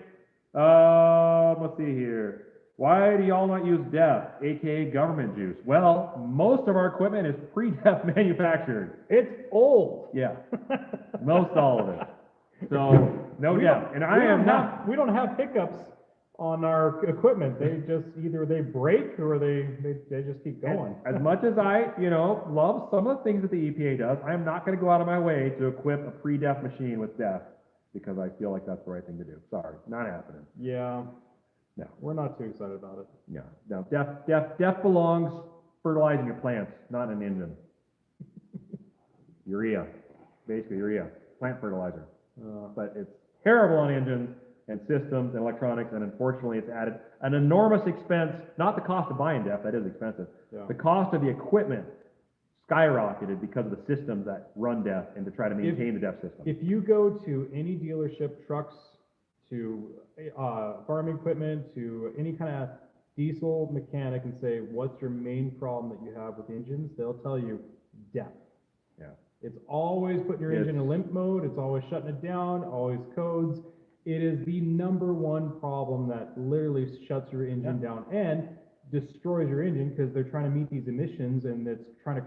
Let's see here. Why do y'all not use DEF, aka government juice? Well, most of our equipment is pre-DEF manufactured. It's old. Yeah, most all of it. So no DEF, and I am not. We don't have hiccups on our equipment. They just either they break or they just keep going. As much as I, love some of the things that the EPA does, I am not going to go out of my way to equip a pre-DEF machine with DEF because I feel like that's the right thing to do. Sorry, not happening. Yeah. No. We're not too excited about it. Yeah, no, DEF belongs fertilizing your plants, not an engine. urea, basically urea, plant fertilizer. But it's terrible on engines and systems and electronics, and unfortunately, it's added an enormous expense, not the cost of buying DEF, that is expensive. Yeah. The cost of the equipment skyrocketed because of the systems that run DEF and to try to maintain the DEF system. If you go to any dealership, trucks, to farming equipment, to any kind of diesel mechanic and say, what's your main problem that you have with engines? They'll tell you depth. Yeah. It's always putting your engine in limp mode, it's always shutting it down, always codes. It is the number one problem that literally shuts your engine down and destroys your engine because they're trying to meet these emissions and it's trying to,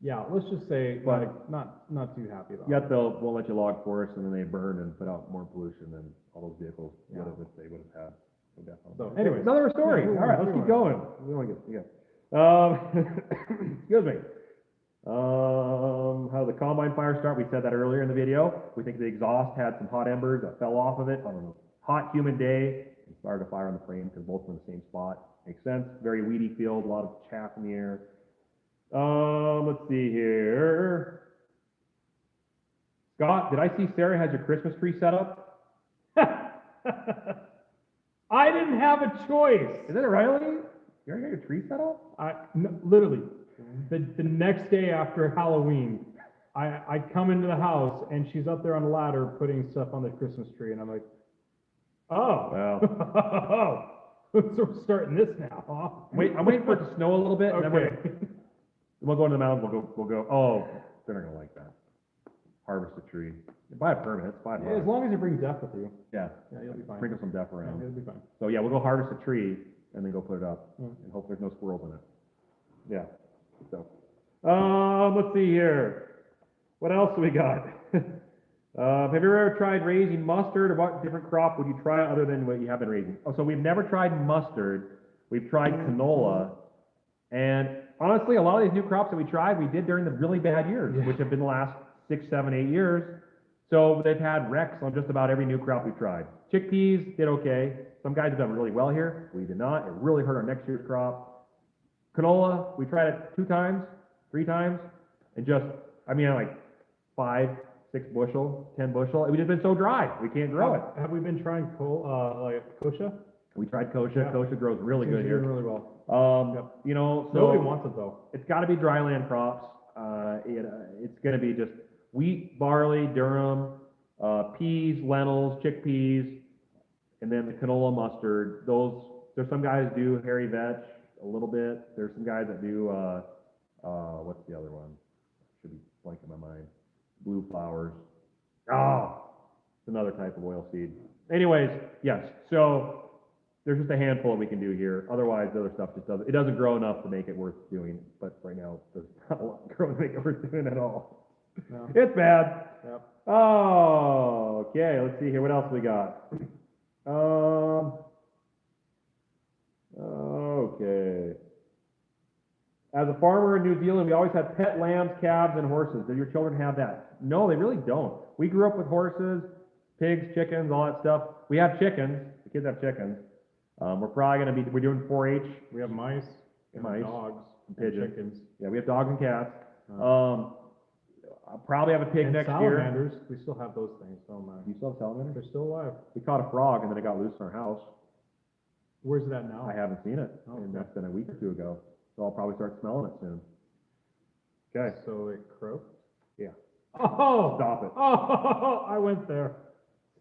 yeah, let's just say, But- like, not too happy about it. Yet they'll, won't let you log forest, and then they burn and put out more pollution than all those vehicles Yeah. would have if they would have had. So definitely. So anyways. Another story. Yeah, All right, let's moving keep going. We don't want to get, excuse me. How did the combine fire start? We said that earlier in the video. We think the exhaust had some hot embers that fell off of it on a hot, humid day and started a fire on the frame because both were in the same spot. Makes sense. Very weedy field, a lot of chaff in the air. Let's see here. Scott, did I see Sarah has your Christmas tree set up? I didn't have a choice. Is it Riley? You already got your tree set up? Literally, the next day after Halloween, I come into the house and she's up there on the ladder putting stuff on the Christmas tree, and I'm like, oh, Well, so we're starting this now, huh? I'm waiting for it to snow a little bit, and then Okay. we'll go into the mountains, we'll go, oh, they're not gonna like that. Harvest a tree. Buy a permit, it's $5. As long as you bring Def with you, Yeah, yeah, you'll be fine. sprinkle some DEF Yeah, around. you'll be fine. So yeah, we'll go harvest a tree and then go put it up Mm. and hope there's no squirrels in it. Yeah, so. Let's see here. What else do we got? Have you ever tried raising mustard, or what different crop would you try other than what you have been raising? Oh, so we've never tried mustard. We've tried canola. And honestly, a lot of these new crops that we tried, we did during the really bad years, Yeah. which have been the last 6, 7, 8 years. So they've had wrecks on just about every new crop we've tried. Chickpeas did okay. Some guys have done really well here. We did not. It really hurt our next year's crop. Canola, we tried it 2 times, 3 times, and just, like 5, 6 bushel, 10 bushel. It would just been so dry. We can't grow it. Have we been trying like kosher? We tried kosher. Yeah. Kosher grows really Seems good to be doing here. really well. So Nobody wants it though. it's got to be dryland crops. It's going to be just wheat, barley, durum, peas, lentils, chickpeas, and then the canola mustard. There's some guys do hairy vetch a little bit. There's some guys that do, what's the other one? Should be blank in my mind. Blue flowers. Oh, it's another type of oil seed. Anyways, yes. So there's just a handful that we can do here. Otherwise, the other stuff just doesn't grow enough to make it worth doing. But right now, there's not a lot growing to make it worth doing at all. No. It's bad. Yep. Oh, okay. Let's see here. What else we got? Okay. As a farmer in New Zealand, we always had pet lambs, calves, and horses. Do your children have that? No, they really don't. We grew up with horses, pigs, chickens, all that stuff. We have chickens. The kids have chickens. We're probably going to be, we're doing 4-H. We have mice, we have Mice, dogs, and and pigeons. chickens. Yeah, we have dogs and cats. I'll probably have a pig And next year. salamanders, we still have those things, so You still have salamanders? they're still alive. We caught a frog and then it got loose in our house. Where's it at now? I haven't seen it, Oh, and okay. that's been a week or 2 ago. So I'll probably start smelling it soon. Okay. So it croaked? Yeah. Oh! Stop it. Oh, I went there.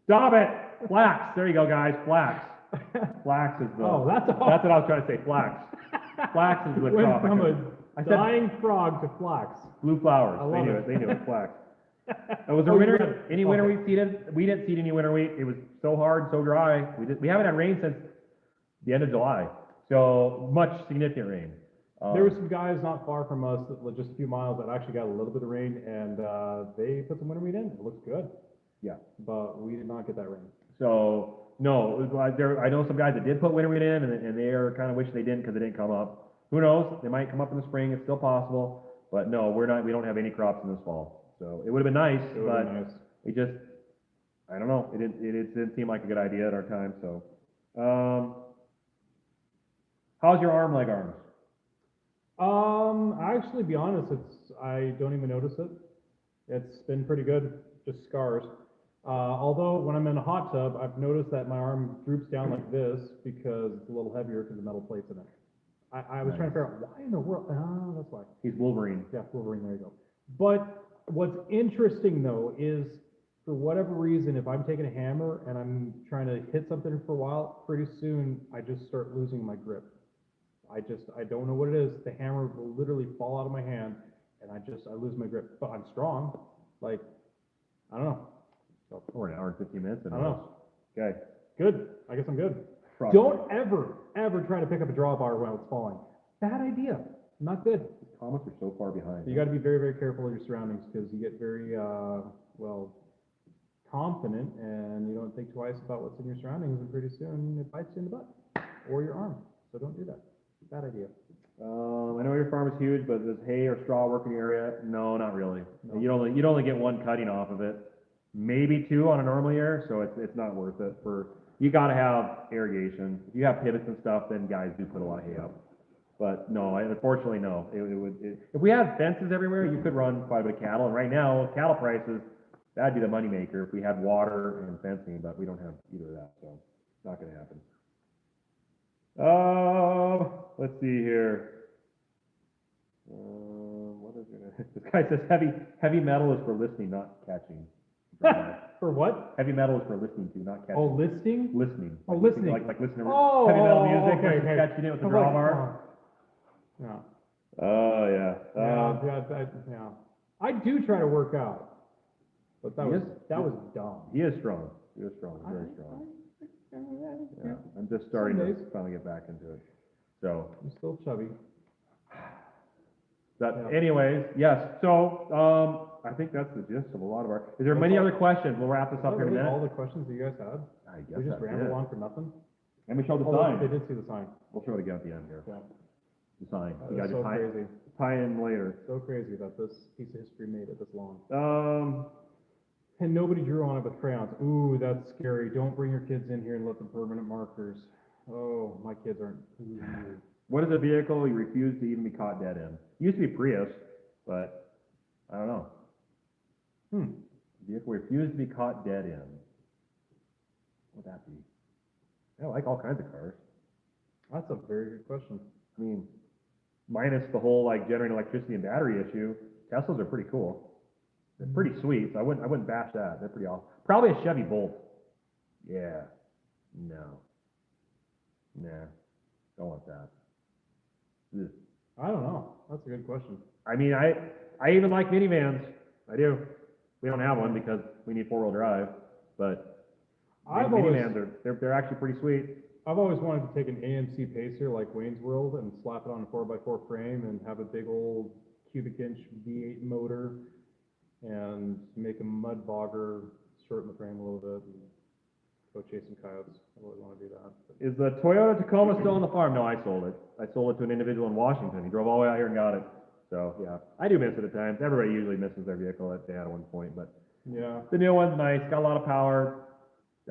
Stop it! Flax. There you go, guys. Flax. Flax is the. Oh, that's all. That's what I was trying to say. Flax. Flax is the Went crop. from I a said- dying frog to flax. Blue flowers. I They love knew it. it. They knew it. Flax. Was there Oh, you winter? read it. Any winter Okay. wheat seeded? We didn't seed any winter wheat. It was so hard, so dry. We haven't had rain since the end of July. So much significant rain. There were some guys not far from us, that were just a few miles, that actually got a little bit of rain, and they put some winter wheat in. It looks good, Yeah. but we did not get that rain. So, no, it was like I know some guys that did put winter wheat in, and they are kind of wish they didn't because it didn't come up. Who knows? They might come up in the spring. It's still possible. But no, we don't have any crops in this fall. So it would have been nice, It but would be nice. it just, I don't know. It didn't seem like a good idea at our time. So, how's your leg arms? Actually, be honest, I don't even notice it. It's been pretty good, just scars. Although when I'm in a hot tub, I've noticed that my arm droops down like this because it's a little heavier because the metal plate's in it. I was trying to figure out why in the world, that's why. He's Wolverine. Yeah, Wolverine, there you go. But what's interesting though is for whatever reason, if I'm taking a hammer and I'm trying to hit something for a while, pretty soon I just start losing my grip. I don't know what it is. The hammer will literally fall out of my hand and I lose my grip. But I'm strong. Like, I don't know. So, we're an hour and 15 minutes. I don't know. Okay. Good. I guess I'm good. Probably. Don't ever try to pick up a drawbar while it's falling. Bad idea. Not good. Comments are so far behind. You got to be very, very careful of your surroundings because you get very, confident and you don't think twice about what's in your surroundings and pretty soon it bites you in the butt or your arm. So don't do that. Bad idea. I know your farm is huge, but does hay or straw work in your area? No, not really. No. You'd only get one cutting off of it, maybe two on a normal year, so it's not worth it you gotta have irrigation. If you have pivots and stuff, then guys do put a lot of hay up. But no, unfortunately, no. If we had fences everywhere, you could run quite a bit of cattle, and right now, cattle prices, that'd be the moneymaker if we had water and fencing, but we don't have either of that, so it's not gonna happen. Let's see here. What is it? This guy says heavy metal is for listening, not catching. For what? Heavy metal is for listening to, not catching. Oh, listing? Listening. Oh, Like listening. Like listening to Oh, heavy metal oh, music, okay, versus okay. catching it with the I'm like, drawbar. Yeah. Oh, yeah. Yeah. I do try to work out, but that was dumb. He is strong. He is strong, very strong. Yeah, I'm just starting Some to days. finally get back into it. So, I'm still chubby. Yeah. anyways, yes, so, I think that's the gist of a lot of our, is there many other questions? We'll wrap this Is up that here in a really all minute. the questions that you guys had? I guess We just that's ramble it. on for nothing? Let me show the Oh, look, sign. they did see the sign. We'll show it again at the end here. Yeah. The sign. You That guys is so tie, crazy. tie in later. So crazy that this piece of history made it this long. Um, And nobody drew on it with crayons. Ooh, that's scary. Don't bring your kids in here and let them permanent markers. Oh, my kids aren't. Ooh. what is a vehicle you refuse to even be caught dead in? Used to be Prius, but I don't know. Vehicle refused to be caught dead in. What would that be? I like all kinds of cars. That's a very good question. I mean, minus the whole like generating electricity and battery issue, Teslas are pretty cool. They're pretty sweet, so I wouldn't bash that. They're pretty awesome. Probably a Chevy Bolt. Yeah. No. Nah. Don't want that. Ugh. I don't know. That's a good question. I mean, I even like minivans. I do. We don't have one because we need four-wheel drive, but minivans they're actually pretty sweet. I've always wanted to take an AMC Pacer like Wayne's World and slap it on a 4x4 frame and have a big old cubic inch V8 motor and make a mud bogger, shorten the frame a little bit and go chase some coyotes. I really want to do that. But Is the Toyota Tacoma still on the farm? No, I sold it. I sold it to an individual in Washington. He drove all the way out here and got it. So, yeah, I do miss it at times. Everybody usually misses their vehicle that they had at one point, but yeah. the new one's nice, got a lot of power,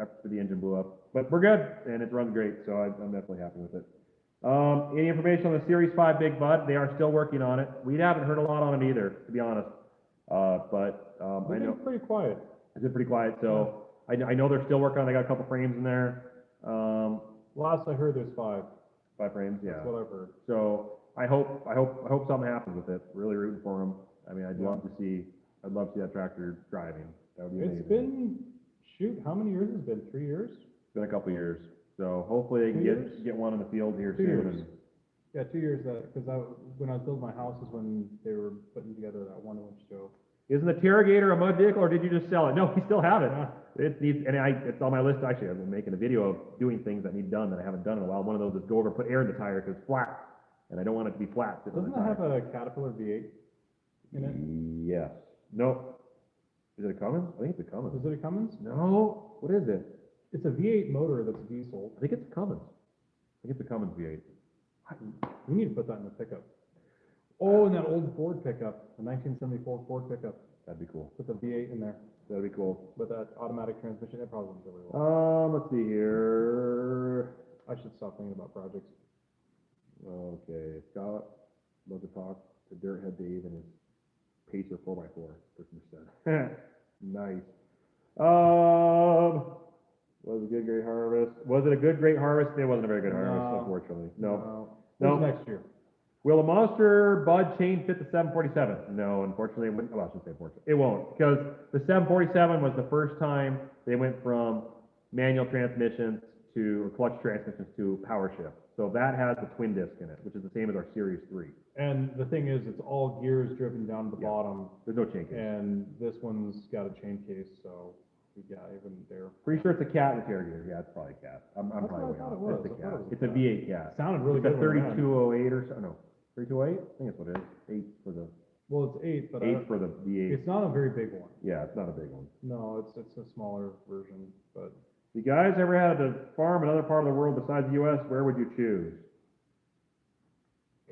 after the engine blew up. But we're good, and it runs great, so I'm definitely happy with it. Any information on the Series 5 Big Bud? They are still working on it. We haven't heard a lot on it either, to be honest. I We've know been pretty quiet. it's been pretty quiet, so I know they're still working on it. They got a couple frames in there. Last I heard, there's 5. 5 frames, yeah. That's what I've heard. So I hope something happens with it. Really rooting for them. I mean, I'd love to see that tractor driving. That would be amazing. It's been, shoot, how many years has it been? 3 years? It's been a couple years. So hopefully they can 2 years? get one in the field here 2 soon. years. And Yeah, 2 years, because when I was building my house is when they were putting together that one-inch Joe. isn't the Terragator a mud vehicle, or did you just sell it? No, we still have it. Yeah. It needs, and it's on my list actually. I've been making a video of doing things that need done that I haven't done in a while. One of those is go over and put air in the tire because it's flat, and I don't want it to be flat. sitting on Doesn't the that tire. have a Caterpillar V8 in it? Yes. No. Is it a Cummins? I think it's a Cummins. Is it a Cummins? No. What is it? It's a V8 motor that's diesel. I think it's a Cummins. I think it's a Cummins V8. We need to put that in the pickup. Oh, and that old Ford pickup, the 1974 Ford pickup, That'd be cool. put the V8 in there That'd be cool. with that automatic transmission. It probably wouldn't go very well. Let's see here. I should stop thinking about projects. Okay, Scott, love to talk to Dirthead Dave and his Pacer 4x4, person said. Nice. Was it a good, great harvest? Was it a good, great harvest? It wasn't a very good harvest, No. unfortunately. No. Who's No. next year? Will a monster bud chain fit the 747? No, unfortunately, it wouldn't. Well, I shouldn't say unfortunately. It won't, because the 747 was the first time they went from manual transmissions to, or clutch transmissions to power shift. So that has a twin disc in it, which is the same as our Series 3. And the thing is, it's all gears driven down to the Yeah. bottom, There's no chain case. and this one's got a chain case, so, yeah, even there. Pretty sure it's a cat in the tailgater. Yeah, it's probably a cat. I'm That's probably what I way thought off. it was. It's a I thought cat. it was a It's a cat. V8 cat. Sounded really It's a good when it ran. 3208 or so, no, 3208? I think that's what it is. 8 for the, Well, it's 8, but 8 for the V8. it's not a very big one. Yeah, it's not a big one. No, it's a smaller version, but If you guys ever had to farm another part of the world besides the US, where would you choose?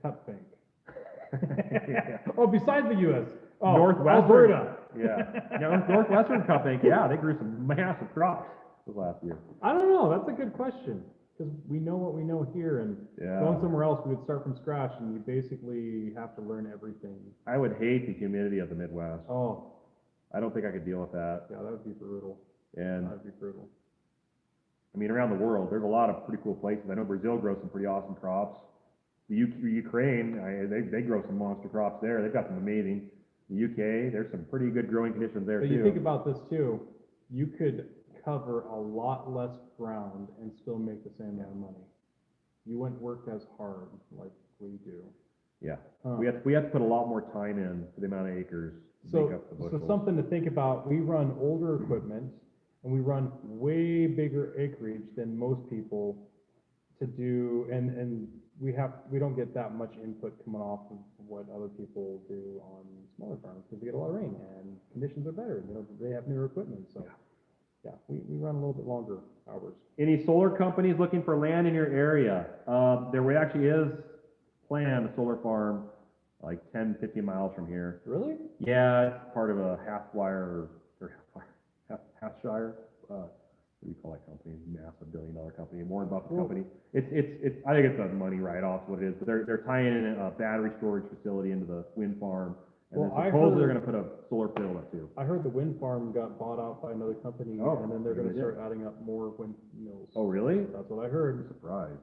cut bank. Yeah. Oh, besides the US. Oh, Northwestern. Alberta. Yeah. Northwestern Cup Bank, yeah, they grew some massive crops this last year. I don't know, that's a good question, because we know what we know here, and Yeah. going somewhere else, we would start from scratch, and you basically have to learn everything. I would hate the humidity of the Midwest. Oh, I don't think I could deal with that. yeah, that would be brutal. And, That'd be brutal. I mean, around the world, there's a lot of pretty cool places. I know Brazil grows some pretty awesome crops. The Ukraine, they grow some monster crops there. They've got some amazing. The UK, there's some pretty good growing conditions there But too. you think about this too, you could cover a lot less ground and still make the same amount of money. You wouldn't work as hard like we do. Yeah, Huh. we have to put a lot more time in for the amount of acres to make So, up the so bushels. something to think about, we run older equipment and we run way bigger acreage than most people to do, and we don't get that much input coming off of what other people do on smaller farms, because they get a lot of rain and conditions are better, they have newer equipment, so. Yeah, we run a little bit longer hours. Any solar companies looking for land in your area? Actually is planned a solar farm like 10, 15 miles from here. Really? Yeah, it's part of a Halfshire, what do you call that company? Massive billion-dollar company, Warren Buffett Cool. company. It's, I think it's a money write-off, is what it is, but they're tying in a battery storage facility into the wind farm. And then Well, I supposedly they're heard- gonna put a solar field up too. I heard the wind farm got bought out by another company, Oh, and then they're gonna maybe they start adding up more windmills. Oh, really? That's what I I'm heard. surprised.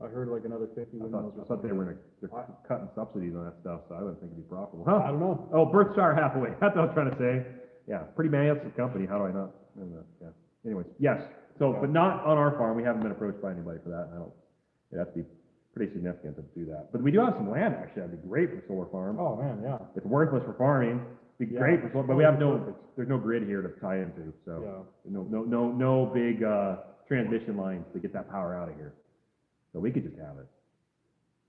I heard like another 50 windmills. I thought they were they're cutting subsidies on that stuff, so I wouldn't think it'd be profitable. I don't know. Oh, Berkshire Hathaway, that's what I was trying to say. Yeah, pretty massive company, how do I not know that? Yeah. Anyways, yes, so, but not on our farm, we haven't been approached by anybody for that, and I don't, it'd have to be pretty significant to do that. But we do have some land, actually, that'd be great for a solar farm. Oh, man, yeah. It's worthless for farming, it'd be Yeah, great for solar, but we have perfect. there's no grid here to tie into, so. Yeah. No big, transmission lines to get that power out of here. So we could just have it.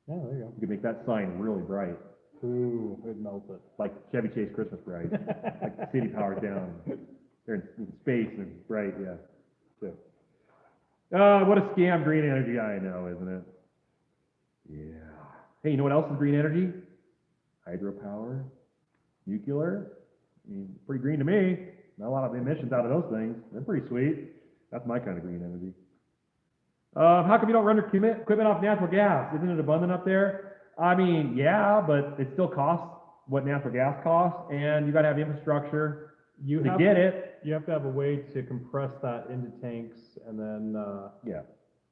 Yeah, there you We could make that sign really bright, go. Ooh, it'd melt it. like Chevy Chase Christmas bright, like the city powered down. They're in space and it's bright, yeah. So, what a scam green energy, I know, isn't it? Yeah. Hey, you know what else is green energy? Hydropower, nuclear. I mean, pretty green to me. Not a lot of emissions out of those things. They're pretty sweet. That's my kind of green energy. How come you don't run your equipment off natural gas? Isn't it abundant up there? I mean, yeah, but it still costs what natural gas costs, and you gotta have infrastructure You to have get it. You have to have a way to compress that into tanks, and then, Yeah.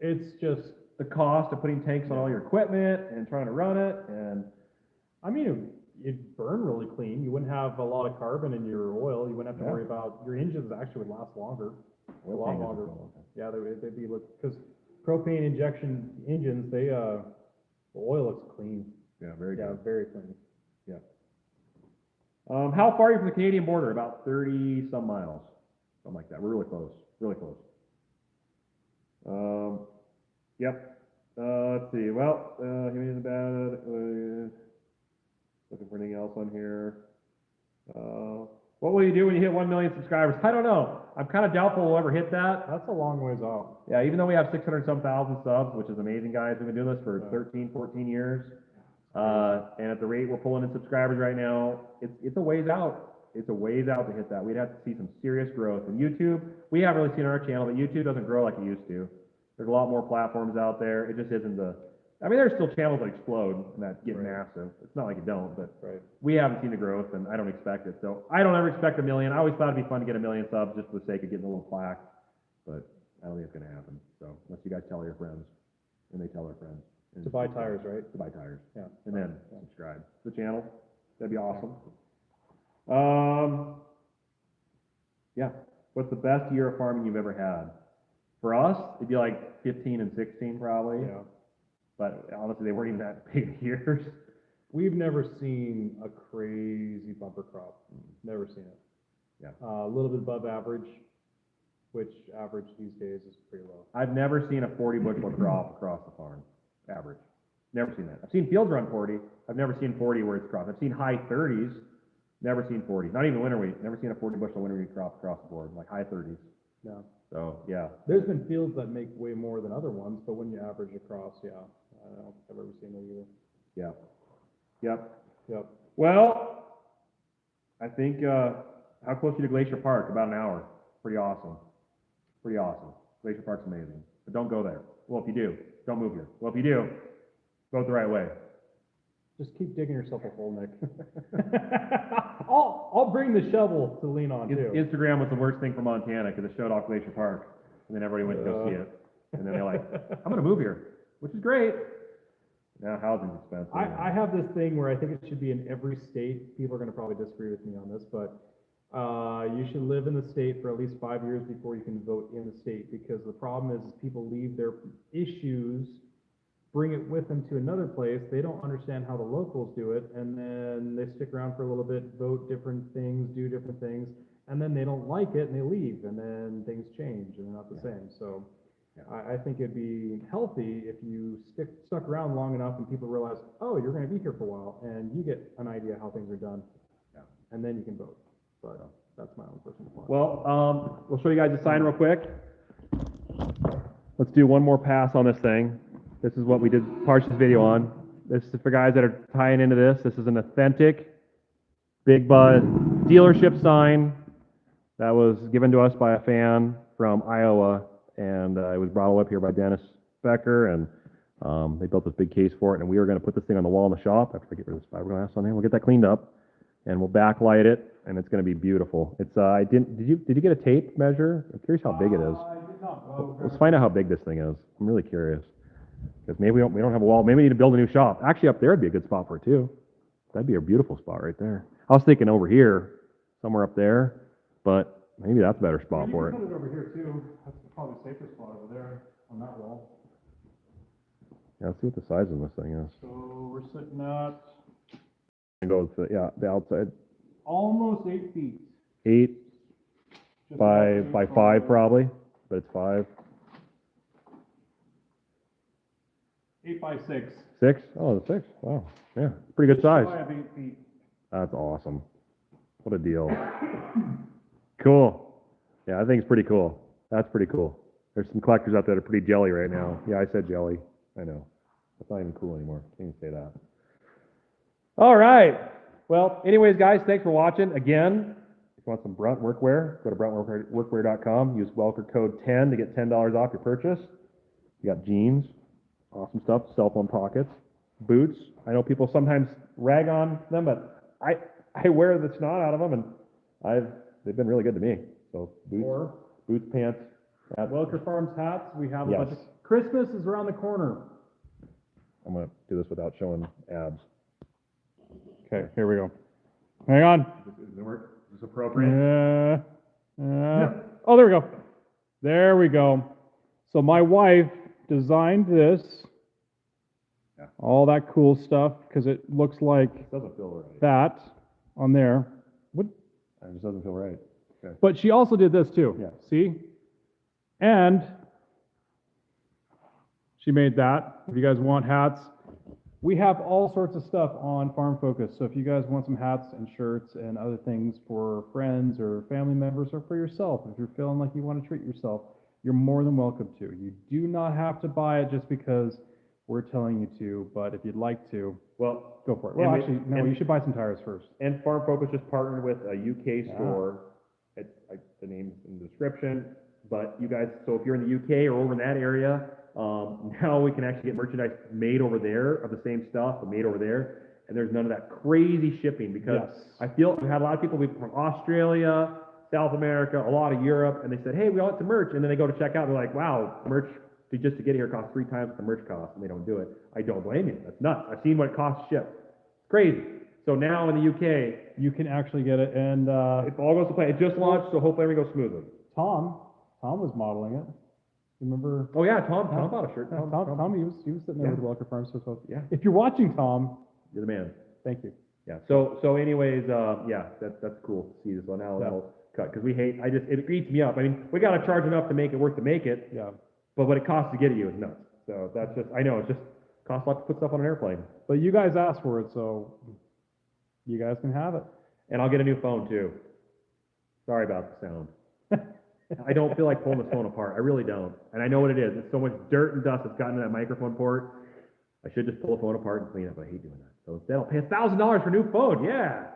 it's just, The cost of putting tanks on all your equipment and trying to run it, and I mean, it'd burn really clean. You wouldn't have a lot of carbon in your oil. You wouldn't have to Yeah. worry about, your engines actually would last longer. A oil lot tank is longer. cool. Yeah, they'd be, because propane injection engines, the oil looks clean. Yeah, very Yeah, good. very clean. Yeah. How far are you from the Canadian border? About 30 some miles, something like that. We're really close, really close. Yep. Let's see. Well, humidity is bad. Looking for anything else on here. What will you do when you hit 1 million subscribers? I don't know. I'm kind of doubtful we'll ever hit that. That's a long ways out. Yeah, even though we have 600 some thousand subs, which is amazing, guys. We've been doing this for Yeah. 13, 14 years. And at the rate we're pulling in subscribers right now, it's a ways out. It's a ways out to hit that. We'd have to see some serious growth. And YouTube, we haven't really seen on our channel, but YouTube doesn't grow like it used to. There's a lot more platforms out there. It just isn't I mean, there's still channels that explode and that get Right. massive. It's not like you don't, but Right. we haven't seen the growth and I don't expect it. So I don't ever expect 1 million. I always thought it'd be fun to get 1 million subs just for the sake of getting a little plaque, but I don't think it's gonna happen. So unless you guys tell your friends and they tell their friends. and To buy tires, right? To buy tires. Yeah. And then subscribe to the channel. That'd be awesome. Yeah. What's the best year of farming you've ever had? For us, it'd be like 15 and 16 probably. Yeah. But honestly, they weren't even that big years. We've never seen a crazy bumper crop. Never seen it. Yeah. A little bit above average, which average these days is pretty low. I've never seen a 40 bushel crop across the farm, average. Never seen that. I've seen fields run 40. I've never seen 40 where it's cropped. I've seen high 30s, never seen 40. Not even winter wheat. Never seen a 40 bushel winter wheat crop across the board, like high 30s. Yeah. So, yeah. There's been fields that make way more than other ones, but when you average across, yeah, I don't think I've ever seen it either. Yeah. Yep. Yep. Well, I think, how close are you to Glacier Park? About an hour. Pretty awesome. Pretty awesome. Glacier Park's amazing. But don't go there. Well, if you do, don't move here. Well, if you do, go it the right way. Just keep digging yourself a hole, Nick. I'll bring the shovel to lean on too. Instagram was the worst thing for Montana because it showed off Glacier Park, and then everybody went to go see it. And then they're like, I'm gonna move here, which is great. Now housing's expensive. I have this thing where I think it should be in every state. People are gonna probably disagree with me on this, but you should live in the state for at least 5 years before you can vote in the state, because the problem is people leave their issues, bring it with them to another place. They don't understand how the locals do it, and then they stick around for a little bit, vote different things, do different things, and then they don't like it and they leave, and then things change and they're not the same. So I think it'd be healthy if you stuck around long enough and people realize, oh, you're gonna be here for a while, and you get an idea how things are done. Yeah. And then you can vote. But that's my own personal point. Well, we'll show you guys the sign real quick. Let's do one more pass on this thing. This is what we did parts of this video on. This is for guys that are tying into this. This is an authentic Big Bud dealership sign that was given to us by a fan from Iowa, and it was brought all up here by Dennis Becker, and they built this big case for it, and we were going to put this thing on the wall in the shop after I get rid of this fiberglass on there. We'll get that cleaned up, and we'll backlight it, and it's going to be beautiful. It's did you get a tape measure? I'm curious how big it is. I did not. Let's find out how big this thing is. I'm really curious. Because maybe we don't have a wall. Maybe we need to build a new shop. Actually, up there would be a good spot for it too. That'd be a beautiful spot right there. I was thinking over here, somewhere up there, but maybe that's a better spot for it. You can put it over here too. That's probably the safest spot over there on that wall. Yeah, let's see what the size of this thing is. So we're sitting at And go with the outside, almost 8 feet. 8 Just by about 8 5 probably, but it's 5. 8 by 6. 6? Oh, it's 6. Wow. Yeah, pretty good size. I have 8 feet. That's awesome. What a deal. Cool. Yeah, I think it's pretty cool. That's pretty cool. There's some collectors out there that are pretty jelly right now. Yeah, I said jelly. I know. That's not even cool anymore. Can't even say that. All right. Well, anyways, guys, thanks for watching. Again, if you want some Brunt workwear, go to bruntworkwear.com. Use welcome code 10 to get $10 off your purchase. You got jeans, awesome stuff, cell phone pockets, boots. I know people sometimes rag on them, but I wear the snot out of them, and they've been really good to me. So boots, pants. Welker Farms hats. We have a Yes. bunch of. Christmas is around the corner. I'm gonna do this without showing abs. Okay, here we go. Hang on. Is this appropriate? Oh, there we go. There we go. So my wife designed this. Yeah. All that cool stuff, because it looks like It doesn't feel right. that on there. What? It just doesn't feel right. But she also did this too. Yeah. See? And she made that. If you guys want hats, we have all sorts of stuff on Farm Focus. So if you guys want some hats and shirts and other things for friends or family members or for yourself, if you're feeling like you want to treat yourself, you're more than welcome to. You do not have to buy it just because we're telling you to, but if you'd like to, Well, go for it. Well, And actually, no, and- you should buy some tires first. and Farm Focus just partnered with a UK store. The name's in the description. But you guys, so if you're in the UK or over in that area, Now we can actually get merchandise made over there of the same stuff, but made over there, and there's none of that crazy shipping, because Yes. I feel we had a lot of people from Australia, South America, a lot of Europe, and they said, hey, we want some merch, and then they go to check out, they're like, wow, merch just to get here costs 3 times what the merch costs, and they don't do it. I don't blame you. That's nuts. I've seen what it costs to ship. It's crazy. So now in the UK, You can actually get it, and, it all goes to plan. It just launched, so hopefully everything goes smoothly. Tom was modeling it. Remember? Oh yeah, Tom bought a shirt. Tom, he was sitting there Yeah. with the Welker Farms, so, Yeah. if you're watching, Tom, You're the man. thank you. Yeah. So anyways, yeah, that's cool to see this one. Now Yeah. that'll cut, because it eats me up. I mean, we gotta charge enough to make it worth to make it, Yeah. but what it costs to get it you is nuts. So that's just, I know, it just costs a lot to put stuff on an airplane. But you guys asked for it, so you guys can have it. And I'll get a new phone too. Sorry about the sound. I don't feel like pulling this phone apart. I really don't. And I know what it is. It's so much dirt and dust that's gotten in that microphone port. I should just pull the phone apart and clean it, but I hate doing that. So instead, I'll pay $1,000 for a new phone. Yeah.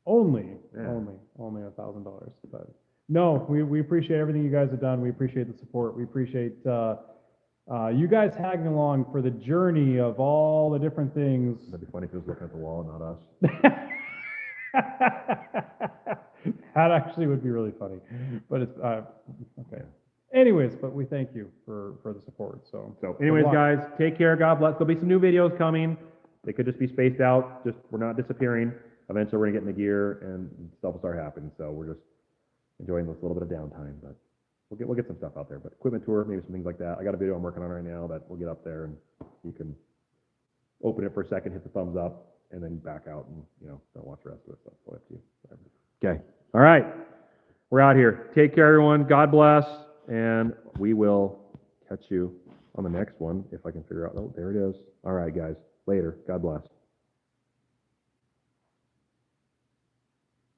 Only Yeah. $1,000. But no, we appreciate everything you guys have done. We appreciate the support. We appreciate you guys tagging along for the journey of all the different things. That'd be funny if it was looking at the wall, not us. That actually would be really funny, but it's okay. Anyways, but we thank you for the support. So Anyways, good luck. guys, take care. God bless. There'll be some new videos coming. They could just be spaced out. Just, we're not disappearing. Eventually, we're gonna get in the gear and stuff will start happening. So we're just enjoying this little bit of downtime, but we'll get some stuff out there. But equipment tour, maybe some things like that. I got a video I'm working on right now that we'll get up there, and you can open it for a second, hit the thumbs up, and then back out and, don't watch the rest of it. So it's totally up to you. Whatever. Okay. All right. We're out here. Take care, everyone. God bless. And we will catch you on the next one if I can figure out. Oh, there it is. All right, guys. Later. God bless.